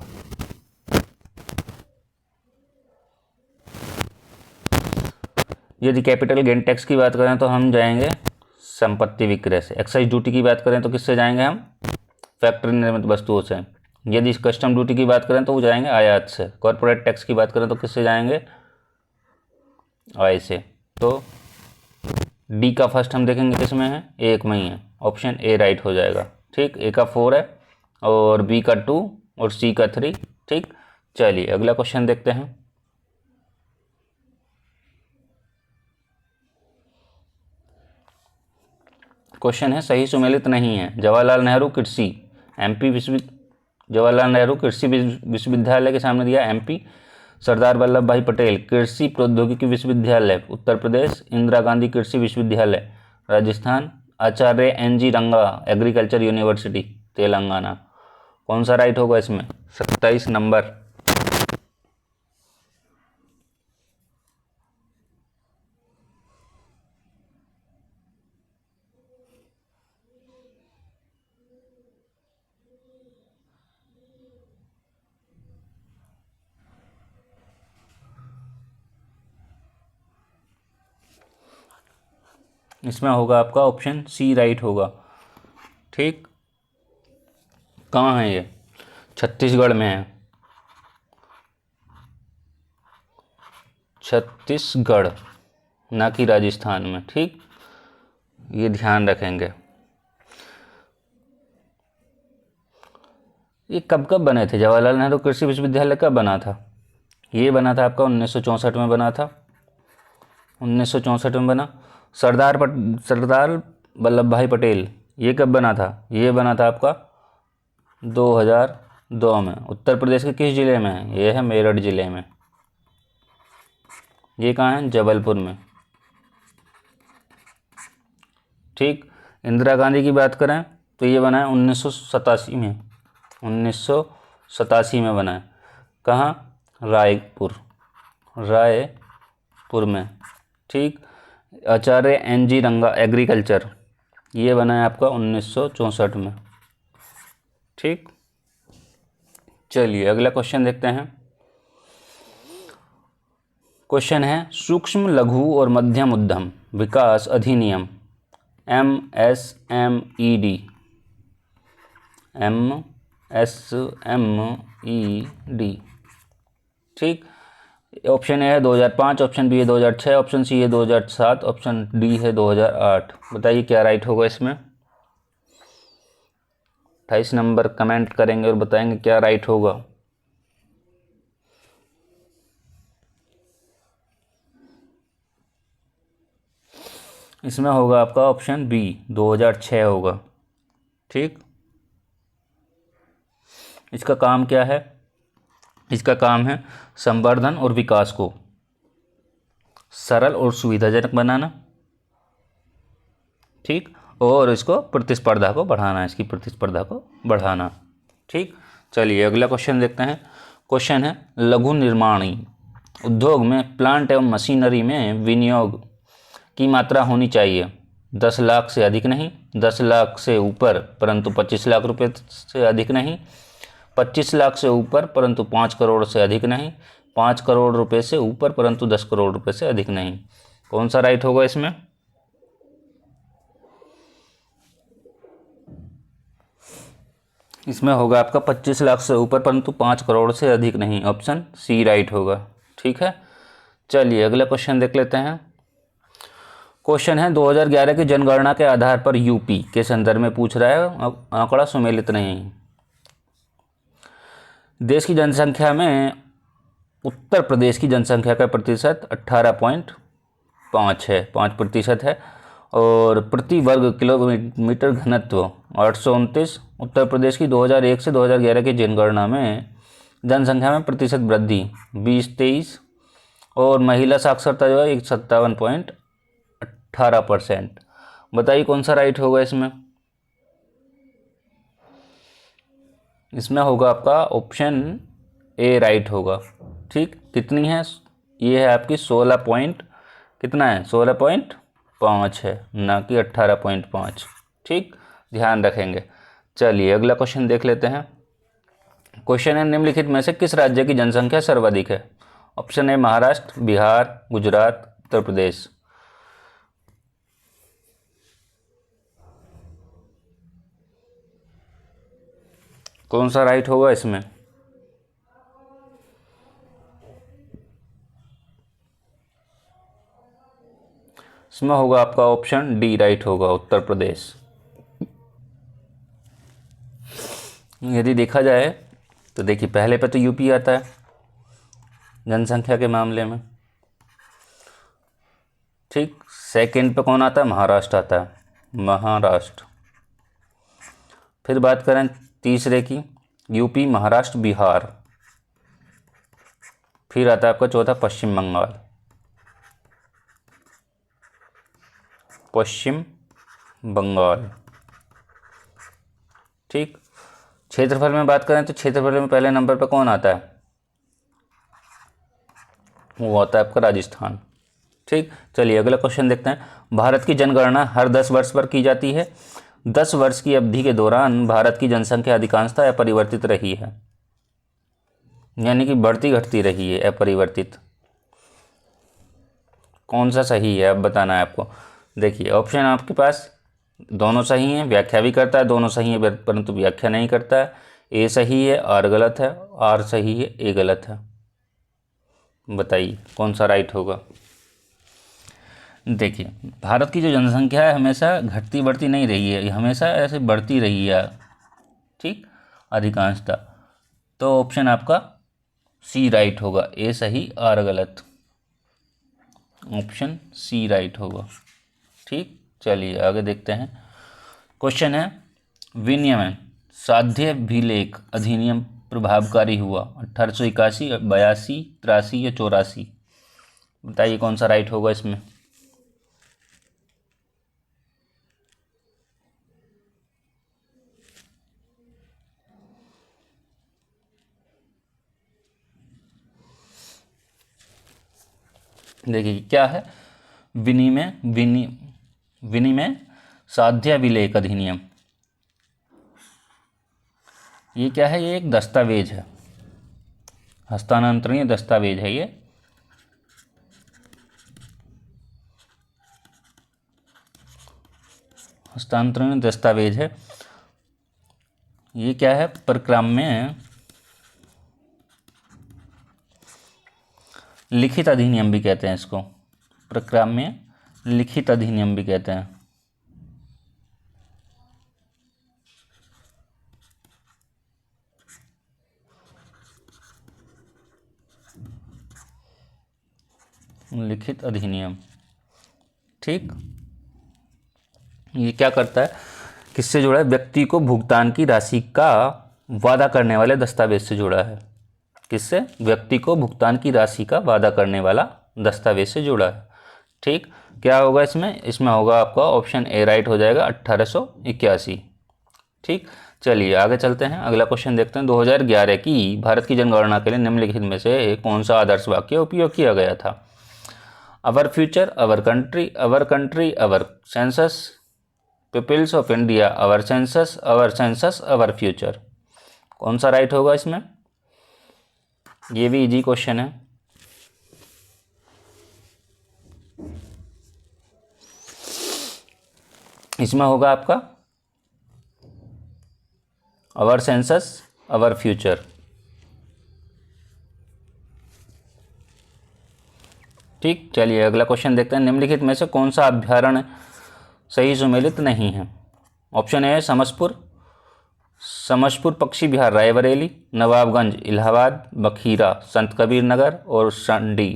यदि कैपिटल गेन टैक्स की बात करें तो हम जाएंगे संपत्ति विक्रय से। एक्साइज ड्यूटी की बात करें तो किससे जाएंगे हम? फैक्ट्री निर्मित वस्तुओं से। यदि कस्टम ड्यूटी की बात करें तो वो जाएंगे आयात से। कॉर्पोरेट टैक्स की बात करें तो किससे जाएंगे? आय से। तो डी का फर्स्ट हम देखेंगे किसमें है? एक में ही है। ऑप्शन ए राइट हो जाएगा। ठीक, ए का 4 है और बी का 2 और सी का 3। ठीक, चलिए अगला क्वेश्चन देखते हैं। क्वेश्चन है सही सुमेलित नहीं है। जवाहरलाल नेहरू कृषि विश्वविद्यालय के सामने दिया एमपी, सरदार वल्लभ भाई पटेल कृषि प्रौद्योगिकी विश्वविद्यालय उत्तर प्रदेश, इंदिरा गांधी कृषि विश्वविद्यालय राजस्थान, आचार्य एनजी रंगा एग्रीकल्चर यूनिवर्सिटी तेलंगाना। कौन सा राइट होगा इसमें? 27 नंबर। इसमें होगा आपका ऑप्शन सी राइट होगा। ठीक, कहाँ है ये? छत्तीसगढ़ में है। छत्तीसगढ़, ना कि राजस्थान में। ठीक, ये ध्यान रखेंगे। ये कब कब बने थे? जवाहरलाल नेहरू कृषि विश्वविद्यालय कब बना था? ये बना था आपका 1964 में बना था। 1964 में बना। सरदार वल्लभ भाई पटेल ये कब बना था? ये बना था आपका 2002 में। उत्तर प्रदेश के किस जिले में है? ये है मेरठ जिले में। ये कहाँ है? जबलपुर में। ठीक, इंदिरा गांधी की बात करें तो ये बना है 1987 में। 1987 में बना है। कहाँ? रायपुर में। ठीक, आचार्य एनजी रंगा एग्रीकल्चर ये बना है आपका 1964 में। ठीक, चलिए अगला क्वेश्चन देखते हैं। क्वेश्चन है सूक्ष्म लघु और मध्यम उद्यम विकास अधिनियम MSMED ठीक, ऑप्शन ए है 2005, ऑप्शन बी है 2006, ऑप्शन सी है 2007, ऑप्शन डी है 2008। बताइए क्या राइट होगा इसमें। 28 नंबर कमेंट करेंगे और बताएंगे क्या राइट होगा। इसमें होगा आपका ऑप्शन बी 2006 होगा। ठीक, इसका काम क्या है? इसका काम है संवर्धन और विकास को सरल और सुविधाजनक बनाना। ठीक, और इसको प्रतिस्पर्धा को बढ़ाना, इसकी प्रतिस्पर्धा को बढ़ाना। ठीक, चलिए अगला क्वेश्चन देखते हैं। क्वेश्चन है लघु निर्माणी उद्योग में प्लांट एवं मशीनरी में विनियोग की मात्रा होनी चाहिए 10 लाख से अधिक नहीं, 10 लाख से ऊपर परंतु 25 लाख रुपए से अधिक नहीं, 25 लाख से ऊपर परंतु 5 करोड़ से अधिक नहीं, 5 करोड़ रुपए से ऊपर परंतु 10 करोड़ रुपए से अधिक नहीं। कौन सा राइट होगा इसमें? इसमें होगा आपका 25 लाख से ऊपर परंतु 5 करोड़ से अधिक नहीं, ऑप्शन सी राइट होगा। ठीक है, चलिए अगला क्वेश्चन देख लेते हैं। क्वेश्चन है 2011 की जनगणना के आधार पर यूपी के संदर्भ में पूछ रहा है, आंकड़ा सुमेलित नहीं। देश की जनसंख्या में उत्तर प्रदेश की जनसंख्या का प्रतिशत 18.5 है, 5% है, और प्रति वर्ग किलोमीटर घनत्व 829। उत्तर प्रदेश की 2001 से 2011 की जनगणना में जनसंख्या में प्रतिशत वृद्धि 20-23, और महिला साक्षरता जो है 57.18%। बताइए कौन सा राइट होगा इसमें? इसमें होगा आपका ऑप्शन ए राइट होगा। ठीक, कितनी है? ये है आपकी 16 पॉइंट, कितना है? 16.5 है, ना कि 18.5। ठीक, ध्यान रखेंगे। चलिए अगला क्वेश्चन देख लेते हैं। क्वेश्चन है निम्नलिखित में से किस राज्य की जनसंख्या सर्वाधिक है? Option A Maharashtra, Bihar, Gujarat, Uttar Pradesh. कौन सा राइट होगा इसमें? इसमें होगा आपका ऑप्शन डी राइट होगा, उत्तर प्रदेश। यदि देखा जाए तो देखिए पहले पे तो यूपी आता है जनसंख्या के मामले में। ठीक, सेकंड पे कौन आता है? महाराष्ट्र आता है, महाराष्ट्र। फिर बात करें तीसरे की, यूपी, महाराष्ट्र, बिहार। फिर आता है आपका चौथा पश्चिम बंगाल, पश्चिम बंगाल। ठीक, क्षेत्रफल में बात करें तो क्षेत्रफल में पहले नंबर पे कौन आता है? वो आता है आपका राजस्थान। ठीक, चलिए अगला क्वेश्चन देखते हैं। भारत की जनगणना हर 10 वर्ष पर की जाती है। 10 वर्ष की अवधि के दौरान भारत की जनसंख्या अधिकांशतः अपरिवर्तित रही है, यानी कि बढ़ती घटती रही है, अपरिवर्तित। कौन सा सही है अब बताना है आपको। देखिए ऑप्शन आपके पास दोनों सही हैं, व्याख्या भी करता है, दोनों सही है परंतु व्याख्या नहीं करता है। ए सही है, आर गलत है, आर सही है, ए गलत है। बताइए कौन सा राइट होगा। देखिए भारत की जो जनसंख्या है हमेशा घटती बढ़ती नहीं रही है, हमेशा ऐसे बढ़ती रही है। ठीक, अधिकांशता। तो ऑप्शन आपका सी राइट होगा, ए सही, आर गलत। ऑप्शन सी राइट होगा। ठीक, चलिए आगे देखते हैं। क्वेश्चन है विनियमन साध्य अभिलेख अधिनियम प्रभावकारी हुआ 1881, 82, 83 या 84। बताइए कौन सा राइट होगा इसमें। देखिए क्या है, विनिमय साध्य अभिलेख अधिनियम। ये क्या है? ये एक दस्तावेज है, हस्तांतरणीय दस्तावेज है ये। हस्तांतरणीय दस्तावेज है। ये क्या है? प्रक्राम्य लिखित अधिनियम भी कहते हैं इसको, प्रक्राम्य लिखित अधिनियम भी कहते हैं। लिखित अधिनियम। ठीक, ये क्या करता है, किससे जुड़ा है, व्यक्ति को भुगतान की राशि का वादा करने वाले दस्तावेज से जुड़ा है। किससे, व्यक्ति को भुगतान की राशि का वादा करने वाला दस्तावेज से जुड़ा है। ठीक, क्या होगा इसमें, इसमें होगा आपका ऑप्शन ए राइट हो जाएगा 1881। ठीक, चलिए आगे चलते हैं, अगला क्वेश्चन देखते हैं। 2011 की भारत की जनगणना के लिए निम्नलिखित में से कौन सा आदर्श वाक्य उपयोग किया गया था। Our future, our country, our country, our census, peoples of India, our census, our census, our future. कौन सा राइट होगा इसमें, ये भी इजी क्वेश्चन है। इसमें होगा आपका अवर सेंसस, अवर फ्यूचर। ठीक, चलिए अगला क्वेश्चन देखते हैं। निम्नलिखित में से कौन सा अभ्यारण्य सही सुमेलित नहीं है। ऑप्शन ए समसपुर, समसपुर पक्षी विहार रायबरेली, नवाबगंज इलाहाबाद, बखीरा संत कबीर नगर और संडी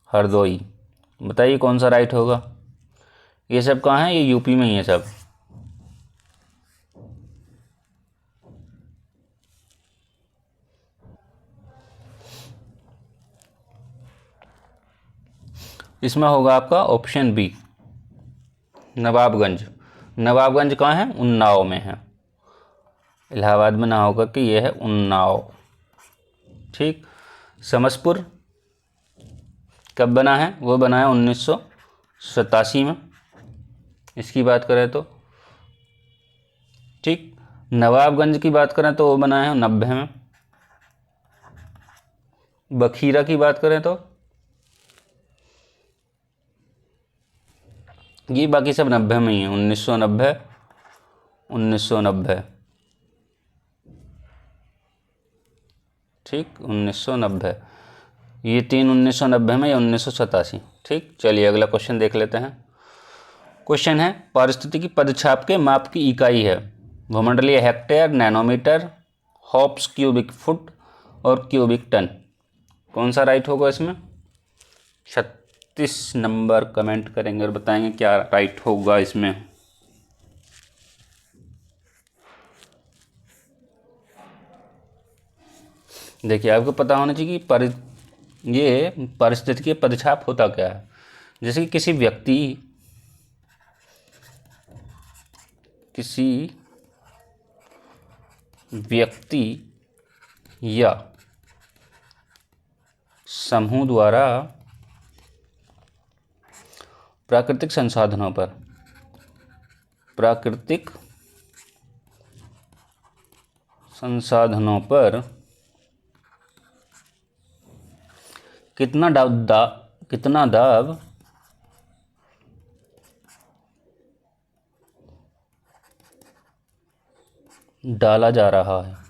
हरदोई। बताइए कौन सा राइट होगा। ये सब कहाँ है, ये यूपी में ही है सब। इसमें होगा आपका ऑप्शन बी नवाबगंज। नवाबगंज कहाँ है, उन्नाव में है। इलाहाबाद में ना होगा कि यह है उन्नाव। ठीक, समसपुर कब बना है, वो बना है 1987 में, इसकी बात करें तो। ठीक, नवाबगंज की बात करें तो वो बना है 90 में। बखीरा की बात करें तो ये बाकी सब 90 में ही है, 1990, 1990। ठीक, 1990, ये तीन 1990 में या 1987। ठीक, चलिए अगला क्वेश्चन देख लेते हैं। क्वेश्चन है, पारिस्थितिकी पदछाप के माप की इकाई है भूमंडलीय hectare, nanometre, hops cubic foot और क्यूबिक टन। कौन सा राइट होगा इसमें। 36 नंबर कमेंट करेंगे और बताएंगे क्या राइट होगा इसमें। देखिए आपको पता होना चाहिए कि ये पारिस्थितिकी पदछाप होता क्या है। जैसे कि किसी व्यक्ति या समूह द्वारा प्राकृतिक संसाधनों पर कितना दाब डाला जा रहा है।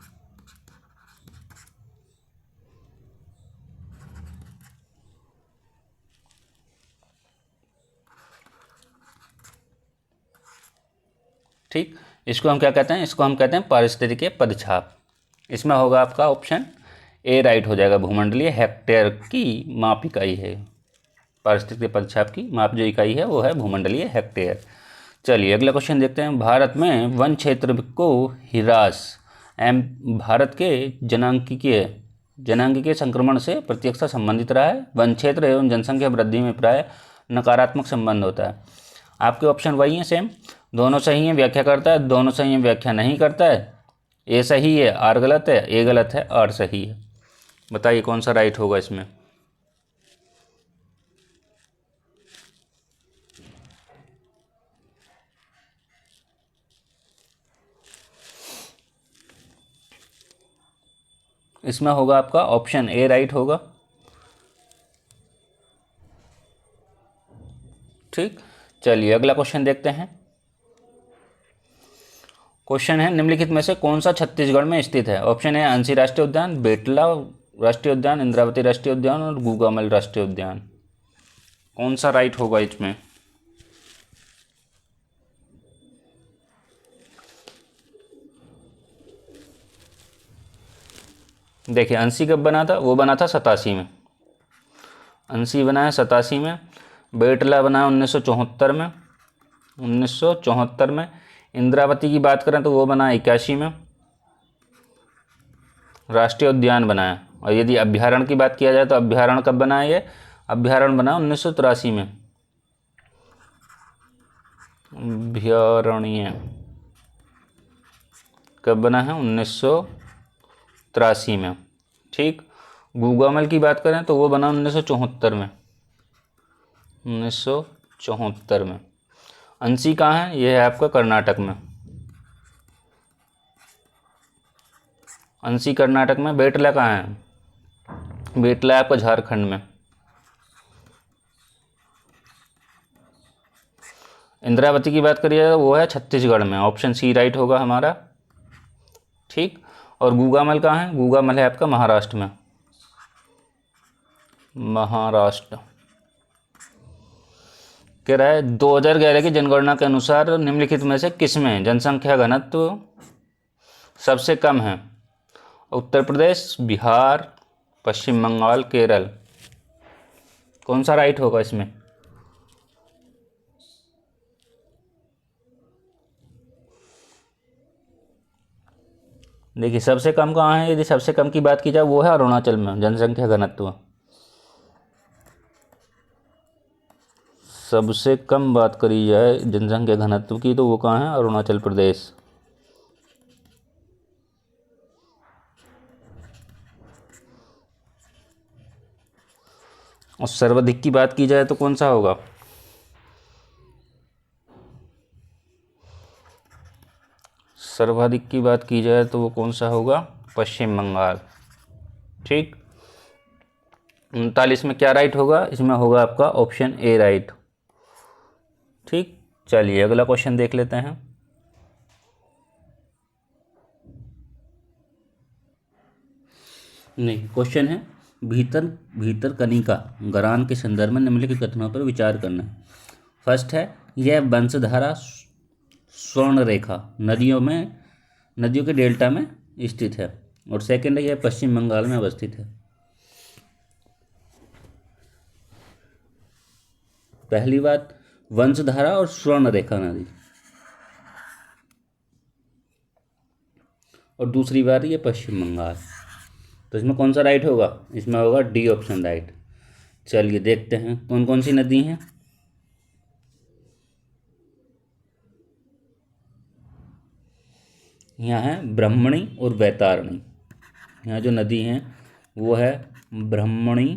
ठीक, इसको हम क्या कहते हैं, इसको हम कहते हैं पारिस्थितिकीय पदछाप। इसमें होगा आपका ऑप्शन ए राइट हो जाएगा, भूमंडलीय हेक्टेयर की माप इकाई है। पारिस्थितिकीय पदछाप की माप जो इकाई है वो है भूमंडलीय हेक्टेयर। चलिए अगला क्वेश्चन देखते हैं। भारत में वन क्षेत्र को ह्रास भारत के जनांगीय संक्रमण से प्रत्यक्ष संबंधित रहा है। वन क्षेत्र एवं जनसंख्या वृद्धि में प्राय नकारात्मक संबंध होता है। आपके ऑप्शन वही हैं सेम, दोनों सही हैं व्याख्या करता है, दोनों सही हैं व्याख्या नहीं करता है। ए सही है, आर गलत है, ए गलत है, आर सही है। बताइए कौन सा राइट होगा इसमें। इसमें होगा आपका ऑप्शन ए राइट होगा। ठीक, चलिए अगला क्वेश्चन देखते हैं। क्वेश्चन है, निम्नलिखित में से कौन सा छत्तीसगढ़ में स्थित है। ऑप्शन है अंशी राष्ट्रीय उद्यान, बेटला राष्ट्रीय उद्यान, इंद्रावती राष्ट्रीय उद्यान और गूगामल राष्ट्रीय उद्यान। कौन सा राइट होगा इसमें। देखिए अंशी कब बना था, वो बना था 87 में। अंशी बना है 87 में, बेटला बना है 1974 में, 1974 में। इंद्रावती की बात करें तो वो बना है 81 में, राष्ट्रीय उद्यान बना है। और यदि अभ्यारण्य की बात किया जाए तो अभ्यारण्य कब बना है? ये अभ्यारण्य बना 1983 में। अभ्यारण्य कब बना है? 1983 में। ठीक। गूगामल की बात करें तो वो बना 1974 में, 1974 में। अंशी कहाँ है? ये है आपका कर्नाटक में, अंशी कर्नाटक में। बेटला कहाँ है? बेटला आपका झारखंड में। इंद्रावती की बात करिए वो है छत्तीसगढ़ में, ऑप्शन सी राइट होगा हमारा। ठीक। और गूगामल कहाँ है? गूगामल है आपका महाराष्ट्र में, महाराष्ट्र। कह रहा है 2011 की जनगणना के अनुसार निम्नलिखित में से किसमें जनसंख्या घनत्व सबसे कम है? उत्तर प्रदेश, बिहार, पश्चिम बंगाल, केरल। कौन सा राइट होगा इसमें? देखिए सबसे कम कहाँ है? यदि सबसे कम की बात की जाए वो है अरुणाचल में, जनसंख्या घनत्व। सबसे कम बात करी जाए जनसंख्या घनत्व की तो वो कहाँ है? अरुणाचल प्रदेश। और सर्वाधिक की बात की जाए तो कौन सा होगा? सर्वाधिक की बात की जाए तो वो कौन सा होगा? पश्चिम बंगाल। ठीक। 39 में क्या राइट होगा? इसमें होगा आपका ऑप्शन ए राइट। ठीक। चलिए अगला क्वेश्चन देख लेते हैं। नहीं, क्वेश्चन है भीतर भीतर कनिका गरान के संदर्भ में निम्नलिखित कथनों पर विचार करना है। फर्स्ट है यह वंशधारा स्वर्ण रेखा नदियों के डेल्टा में स्थित है। और सेकंड है यह पश्चिम बंगाल में अवस्थित है। पहली बात वंशधारा और स्वर्ण रेखा नदी, और दूसरी बात ये पश्चिम बंगाल। तो इसमें कौन सा राइट होगा? इसमें होगा डी ऑप्शन राइट। चलिए देखते हैं कौन कौन सी नदी हैं। यहाँ है ब्रह्मणी और वैतारणी। यहाँ जो नदी हैं वो है ब्रह्मणी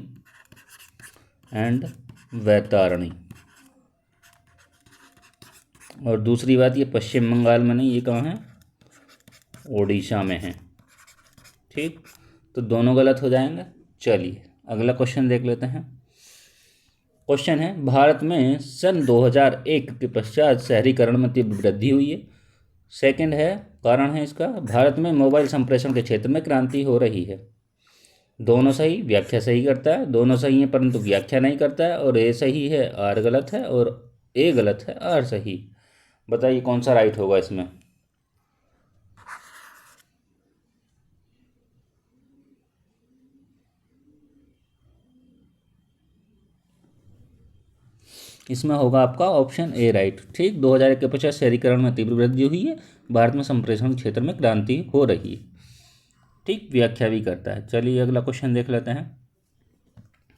एंड वैतारणी। और दूसरी बात ये पश्चिम बंगाल में नहीं, ये कहाँ है? ओडिशा में है। ठीक। तो दोनों गलत हो जाएंगे। चलिए अगला क्वेश्चन देख लेते हैं। क्वेश्चन है भारत में सन 2001 के पश्चात शहरीकरण में तीव्र वृद्धि हुई है। सेकंड है कारण है इसका भारत में मोबाइल संप्रेषण के क्षेत्र में क्रांति हो रही है। दोनों सही, व्याख्या सही करता है। दोनों सही है परंतु व्याख्या नहीं करता है। और ए सही है, आर गलत है, और ए गलत है, आर सही। बताइए कौन सा राइट होगा इसमें? इसमें होगा आपका ऑप्शन ए राइट। ठीक। 2001 के पश्चात शहरीकरण में तीव्र वृद्धि हुई है, भारत में संप्रेषण क्षेत्र में क्रांति हो रही है। ठीक। व्याख्या भी करता है। चलिए अगला क्वेश्चन देख लेते हैं।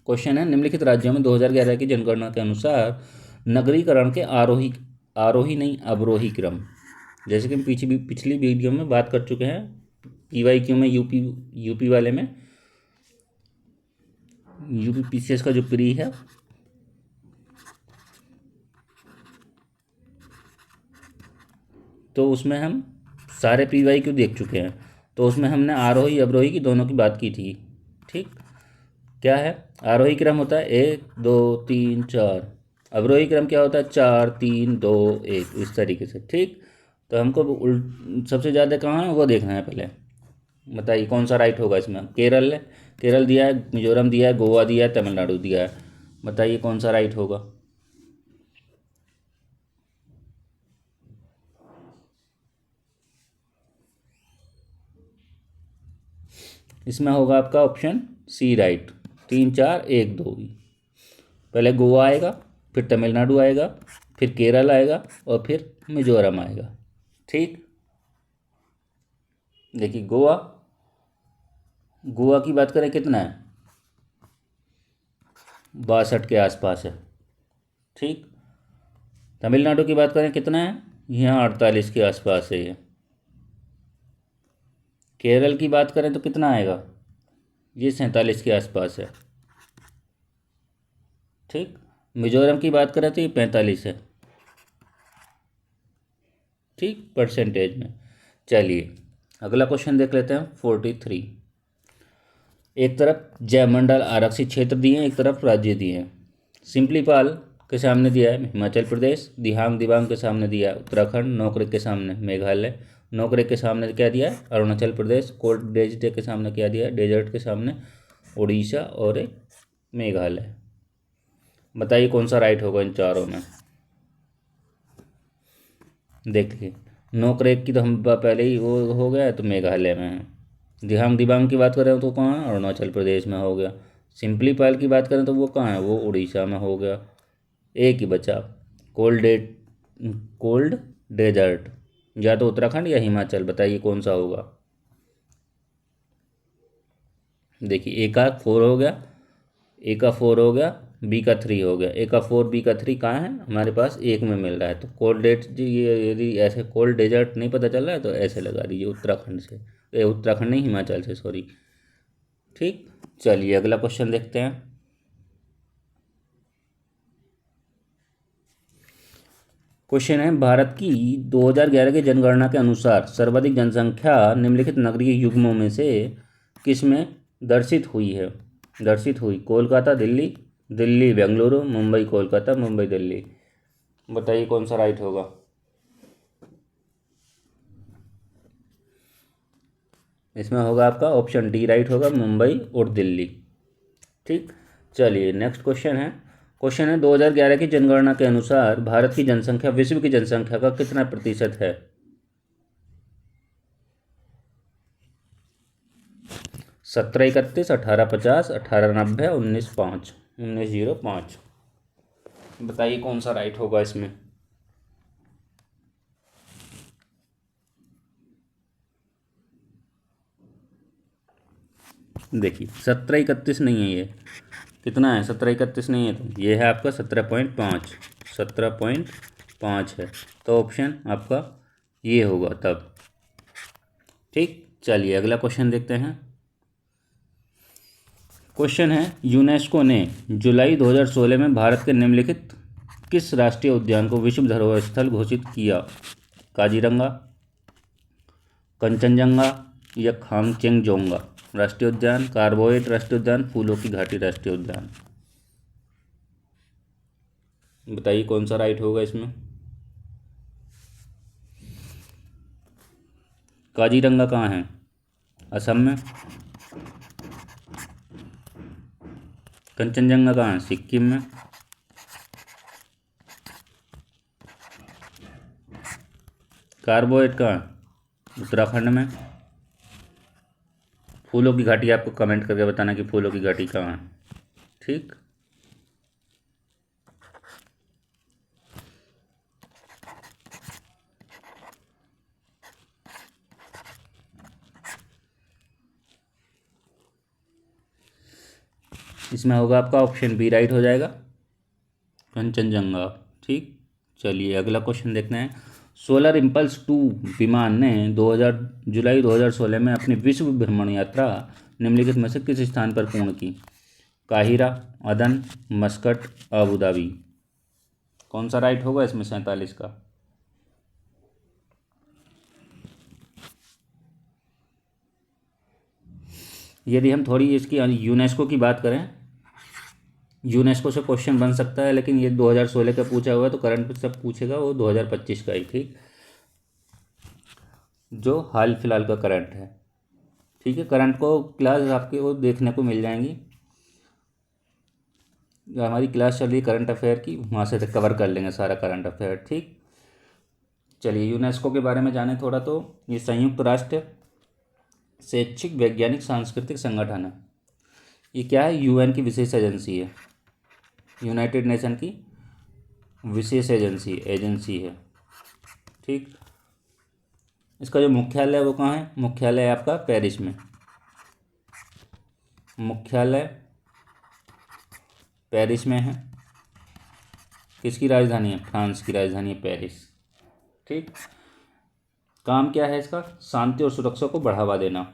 क्वेश्चन है निम्नलिखित राज्यों में 2011 की जनगणना के अनुसार नगरीकरण के आरोही नहीं अवरोही क्रम, जैसे कि हम पिछली वीडियो में बात कर चुके हैं, PYQ में यूपी वाले में यूपी PCS का जो प्री है तो उसमें हम सारे PYQ देख चुके हैं। तो उसमें हमने आरोही अवरोही की दोनों की बात की थी। ठीक। क्या है? आरोही क्रम होता है 1 2 3 4, अवरोही क्रम क्या होता है 4 3 2 1, इस तरीके से। ठीक। तो हमको सबसे ज़्यादा कहाँ है वो देखना है पहले। बताइए कौन सा राइट होगा इसमें? केरल है, केरल दिया है, मिजोरम दिया है, गोवा दिया है, तमिलनाडु दिया है। बताइए कौन सा राइट होगा? इसमें होगा आपका ऑप्शन सी राइट, 3 4 1 2। पहले गोवा आएगा, फिर तमिलनाडु आएगा, फिर केरल आएगा और फिर मिजोरम आएगा। ठीक, देखिए गोवा, गोवा की बात करें कितना है, 62 के आसपास है। ठीक, तमिलनाडु की बात करें कितना है, यहाँ 48 के आसपास है ये। केरल की बात करें तो कितना आएगा, ये 47 के आसपास है। ठीक, मिजोरम की बात करें तो ये 45 है। ठीक, परसेंटेज में। चलिए अगला क्वेश्चन देख लेते हैं 43। एक तरफ जयमंडल आरक्षित क्षेत्र दिए हैं, एक तरफ राज्य दिए हैं। सिंपलीपाल के सामने दिया है हिमाचल प्रदेश, दिहांग दिबांग के सामने दिया है उत्तराखंड, नोकरेक के सामने मेघालय, नोकरेक के सामने क्या दिया है अरुणाचल प्रदेश, कोल्ड डेजर्ट के सामने क्या दिया है, डेजर्ट के सामने उड़ीसा और एक मेघालय। बताइए कौन सा राइट होगा इन चारों में। देखिए नोकरेक की तो हम पहले ही वो हो गया, तो मेघालय में है। दिहांग दिबांग की बात करें तो कहाँ है, अरुणाचल प्रदेश में हो गया। सिंपलीपाल की बात करें तो वो कहाँ है, वो उड़ीसा में हो गया। एक ही बचा कोल्ड डेजर्ट, या तो उत्तराखंड या हिमाचल, बताइए कौन सा होगा। देखिए ए का 4 हो गया, ए का 4 हो गया, बी का 3 हो गया। ए का 4 बी का 3 कहाँ है, हमारे पास एक में मिल रहा है। तो कोल्ड डेट ये यदि ऐसे कोल्ड डेजर्ट नहीं पता चल रहा है तो ऐसे लगा दीजिए उत्तराखंड से, उत्तराखंड नहीं हिमाचल से, सॉरी। ठीक, चलिए अगला क्वेश्चन देखते हैं। क्वेश्चन है भारत की 2011 की जनगणना के अनुसार सर्वाधिक जनसंख्या निम्नलिखित नगरीय युग्मों में से किस में दर्शित हुई। कोलकाता दिल्ली, दिल्ली बेंगलुरु, मुंबई कोलकाता, मुंबई दिल्ली। बताइए कौन सा राइट होगा। इसमें होगा आपका ऑप्शन डी राइट होगा, मुंबई और दिल्ली। ठीक, चलिए नेक्स्ट क्वेश्चन है 2011 की जनगणना के अनुसार भारत की जनसंख्या विश्व की जनसंख्या का कितना प्रतिशत है। 1731, 1850, 1890, 1905, 1905। बताइए कौन सा राइट होगा इसमें। देखिए 1731 नहीं है, ये कितना है, 1731 नहीं है, तो ये है आपका 17.5, 17.5 है। तो ऑप्शन आपका ये होगा तब। ठीक, चलिए अगला क्वेश्चन देखते हैं। क्वेश्चन है यूनेस्को ने जुलाई 2016 में भारत के निम्नलिखित किस राष्ट्रीय उद्यान को विश्व धरोहर स्थल घोषित किया। काजीरंगा, कंचनजंगा या खांगचेंगजोंगा राष्ट्रीय उद्यान, कार्बोएट राष्ट्रीय उद्यान, फूलों की घाटी राष्ट्रीय उद्यान। बताइए कौन सा राइट होगा इसमें। काजीरंगा कहाँ है, असम में। कंचनजंगा कहाँ है, सिक्किम में। कार्बोएट कहाँ है, उत्तराखंड में। फूलों की घाटी आपको कमेंट करके बताना कि फूलों की घाटी कहाँ है। ठीक, इसमें होगा आपका ऑप्शन बी राइट हो जाएगा, कंचनजंगा। ठीक, चलिए अगला क्वेश्चन देखते हैं। सोलर इम्पल्स 2 विमान ने जुलाई 2016 में अपनी विश्व भ्रमण यात्रा निम्नलिखित में से किस स्थान पर पूर्ण की। काहिरा, अदन, मस्कट, अबू धाबी। कौन सा राइट होगा इसमें 47 का। यदि हम थोड़ी इसकी यूनेस्को की बात करें, यूनेस्को से क्वेश्चन बन सकता है, लेकिन ये 2016 का पूछा हुआ है, तो करंट सब पूछेगा वो 2025 का ही। ठीक, जो हाल फिलहाल का करंट है। ठीक है, करंट को क्लास आपके वो देखने को मिल जाएंगी, जो हमारी क्लास चल रही है करंट अफेयर की, वहाँ से कवर कर लेंगे सारा करंट अफेयर। ठीक, चलिए यूनेस्को के बारे में जाने थोड़ा। तो ये संयुक्त राष्ट्र शैक्षिक वैज्ञानिक सांस्कृतिक संगठन है। ये क्या है, यूएन की विशेष एजेंसी है। यूनाइटेड नेशन की विशेष एजेंसी है। ठीक, इसका जो मुख्यालय है वो कहाँ है? मुख्यालय है आपका पेरिस में। मुख्यालय पेरिस में है। किसकी राजधानी है? फ्रांस की राजधानी है पेरिस। ठीक, काम क्या है इसका? शांति और सुरक्षा को बढ़ावा देना,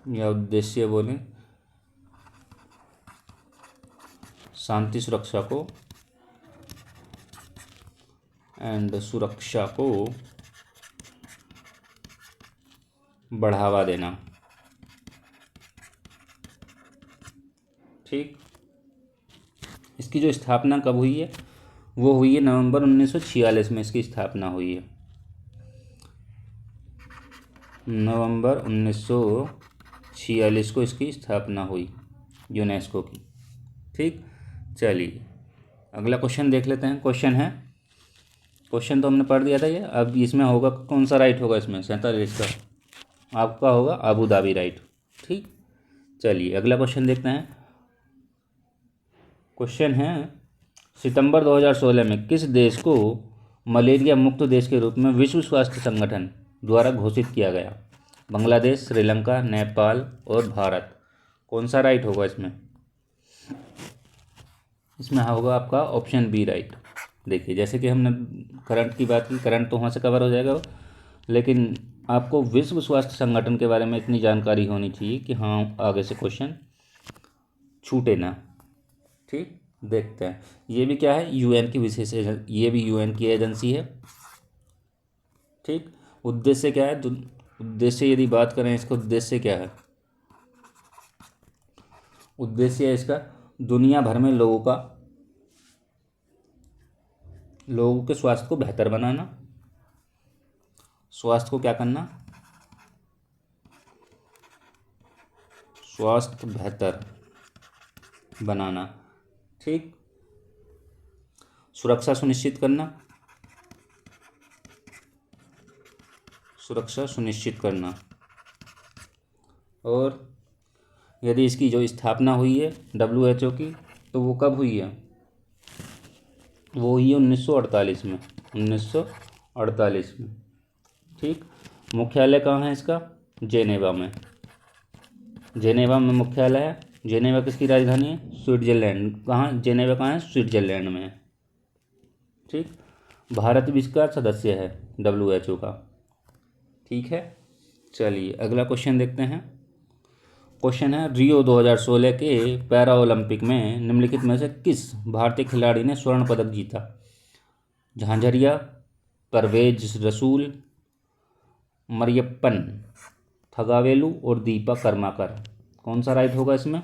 या उद्देश्य बोलें शांति सुरक्षा को एंड सुरक्षा को बढ़ावा देना। ठीक, इसकी जो स्थापना कब हुई है? वो हुई है नवंबर 1946 में इसकी स्थापना हुई है। नवंबर 1946 को इसकी स्थापना हुई यूनेस्को की। ठीक, चलिए अगला क्वेश्चन देख लेते हैं। क्वेश्चन तो हमने पढ़ दिया था ये। अब इसमें होगा कौन सा राइट होगा? इसमें 47 का आपका होगा अबू धाबी राइट। ठीक, चलिए अगला क्वेश्चन देखते हैं। क्वेश्चन है, सितंबर 2016 में किस देश को मलेरिया मुक्त देश के रूप में विश्व स्वास्थ्य संगठन द्वारा घोषित किया गया? बांग्लादेश, श्रीलंका, नेपाल और भारत। कौन सा राइट होगा इसमें? इसमें होगा आपका ऑप्शन बी राइट। देखिए, जैसे कि हमने करंट की बात की, करंट तो वहाँ से कवर हो जाएगा, लेकिन आपको विश्व स्वास्थ्य संगठन के बारे में इतनी जानकारी होनी चाहिए कि हाँ आगे से क्वेश्चन छूटे ना। ठीक, देखते हैं ये भी क्या है? यूएन की विशेष ये भी यूएन की एजेंसी है। ठीक, उद्देश्य क्या है? उद्देश्य यदि बात करें इसका उद्देश्य क्या है? उद्देश्य है इसका दुनिया भर में लोगों के स्वास्थ्य को बेहतर बनाना। स्वास्थ्य को क्या करना? स्वास्थ्य बेहतर बनाना। ठीक, सुरक्षा सुनिश्चित करना। सुरक्षा सुनिश्चित करना। और यदि इसकी जो स्थापना हुई है WHO की, तो वो कब हुई है? वो हुई है 1948 में। 1948 में। ठीक, मुख्यालय कहाँ है इसका? जेनेवा में। जेनेवा में मुख्यालय है। जेनेवा किसकी राजधानी है? स्विट्जरलैंड। कहाँ? जेनेवा कहाँ है? स्विट्जरलैंड में है। ठीक, भारत भी इसका सदस्य है WHO का। ठीक है, चलिए अगला क्वेश्चन देखते हैं। क्वेश्चन है, रियो 2016 के पैरा ओलंपिक में निम्नलिखित में से किस भारतीय खिलाड़ी ने स्वर्ण पदक जीता? झांझरिया, परवेज रसूल, मरियप्पन थगावेलु और दीपा कर्माकर। कौन सा राइट होगा इसमें?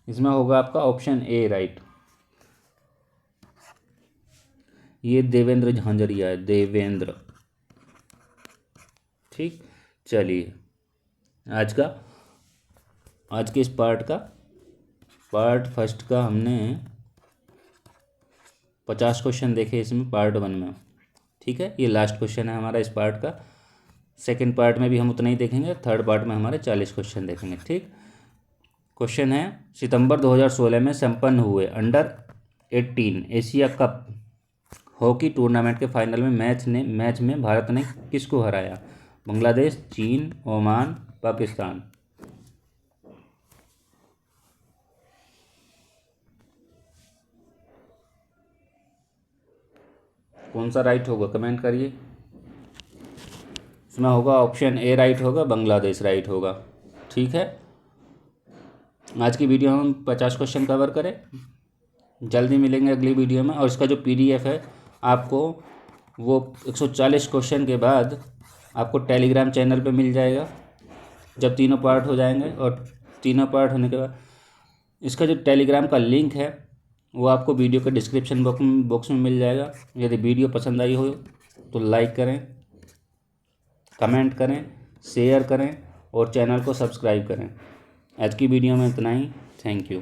इसमें होगा आपका ऑप्शन ए राइट। ये देवेंद्र झांझरिया है, देवेंद्र। ठीक, चलिए आज के इस पार्ट फर्स्ट का हमने 50 क्वेश्चन देखे इसमें पार्ट 1 में। ठीक है, ये लास्ट क्वेश्चन है हमारा इस पार्ट का। सेकंड पार्ट में भी हम उतना ही देखेंगे, थर्ड पार्ट में हमारे 40 क्वेश्चन देखेंगे। ठीक, क्वेश्चन है, सितंबर 2016 में संपन्न हुए अंडर-18 एशिया कप हॉकी टूर्नामेंट के फाइनल में मैच में भारत ने किसको हराया? बांग्लादेश, चीन, ओमान, पाकिस्तान। कौन सा राइट होगा? कमेंट करिए। इसमें होगा ऑप्शन ए राइट होगा, बांग्लादेश राइट होगा। ठीक है, आज की वीडियो में हम 50 क्वेश्चन कवर करें। जल्दी मिलेंगे अगली वीडियो में। और इसका जो PDF है आपको वो 140 क्वेश्चन के बाद आपको टेलीग्राम चैनल पे मिल जाएगा, जब तीनों पार्ट हो जाएंगे। और तीनों पार्ट होने के बाद इसका जो टेलीग्राम का लिंक है वो आपको वीडियो के डिस्क्रिप्शन बॉक्स में मिल जाएगा। यदि वीडियो पसंद आई हो तो लाइक करें, कमेंट करें, शेयर करें और चैनल को सब्सक्राइब करें। आज की वीडियो में इतना ही। Thank you.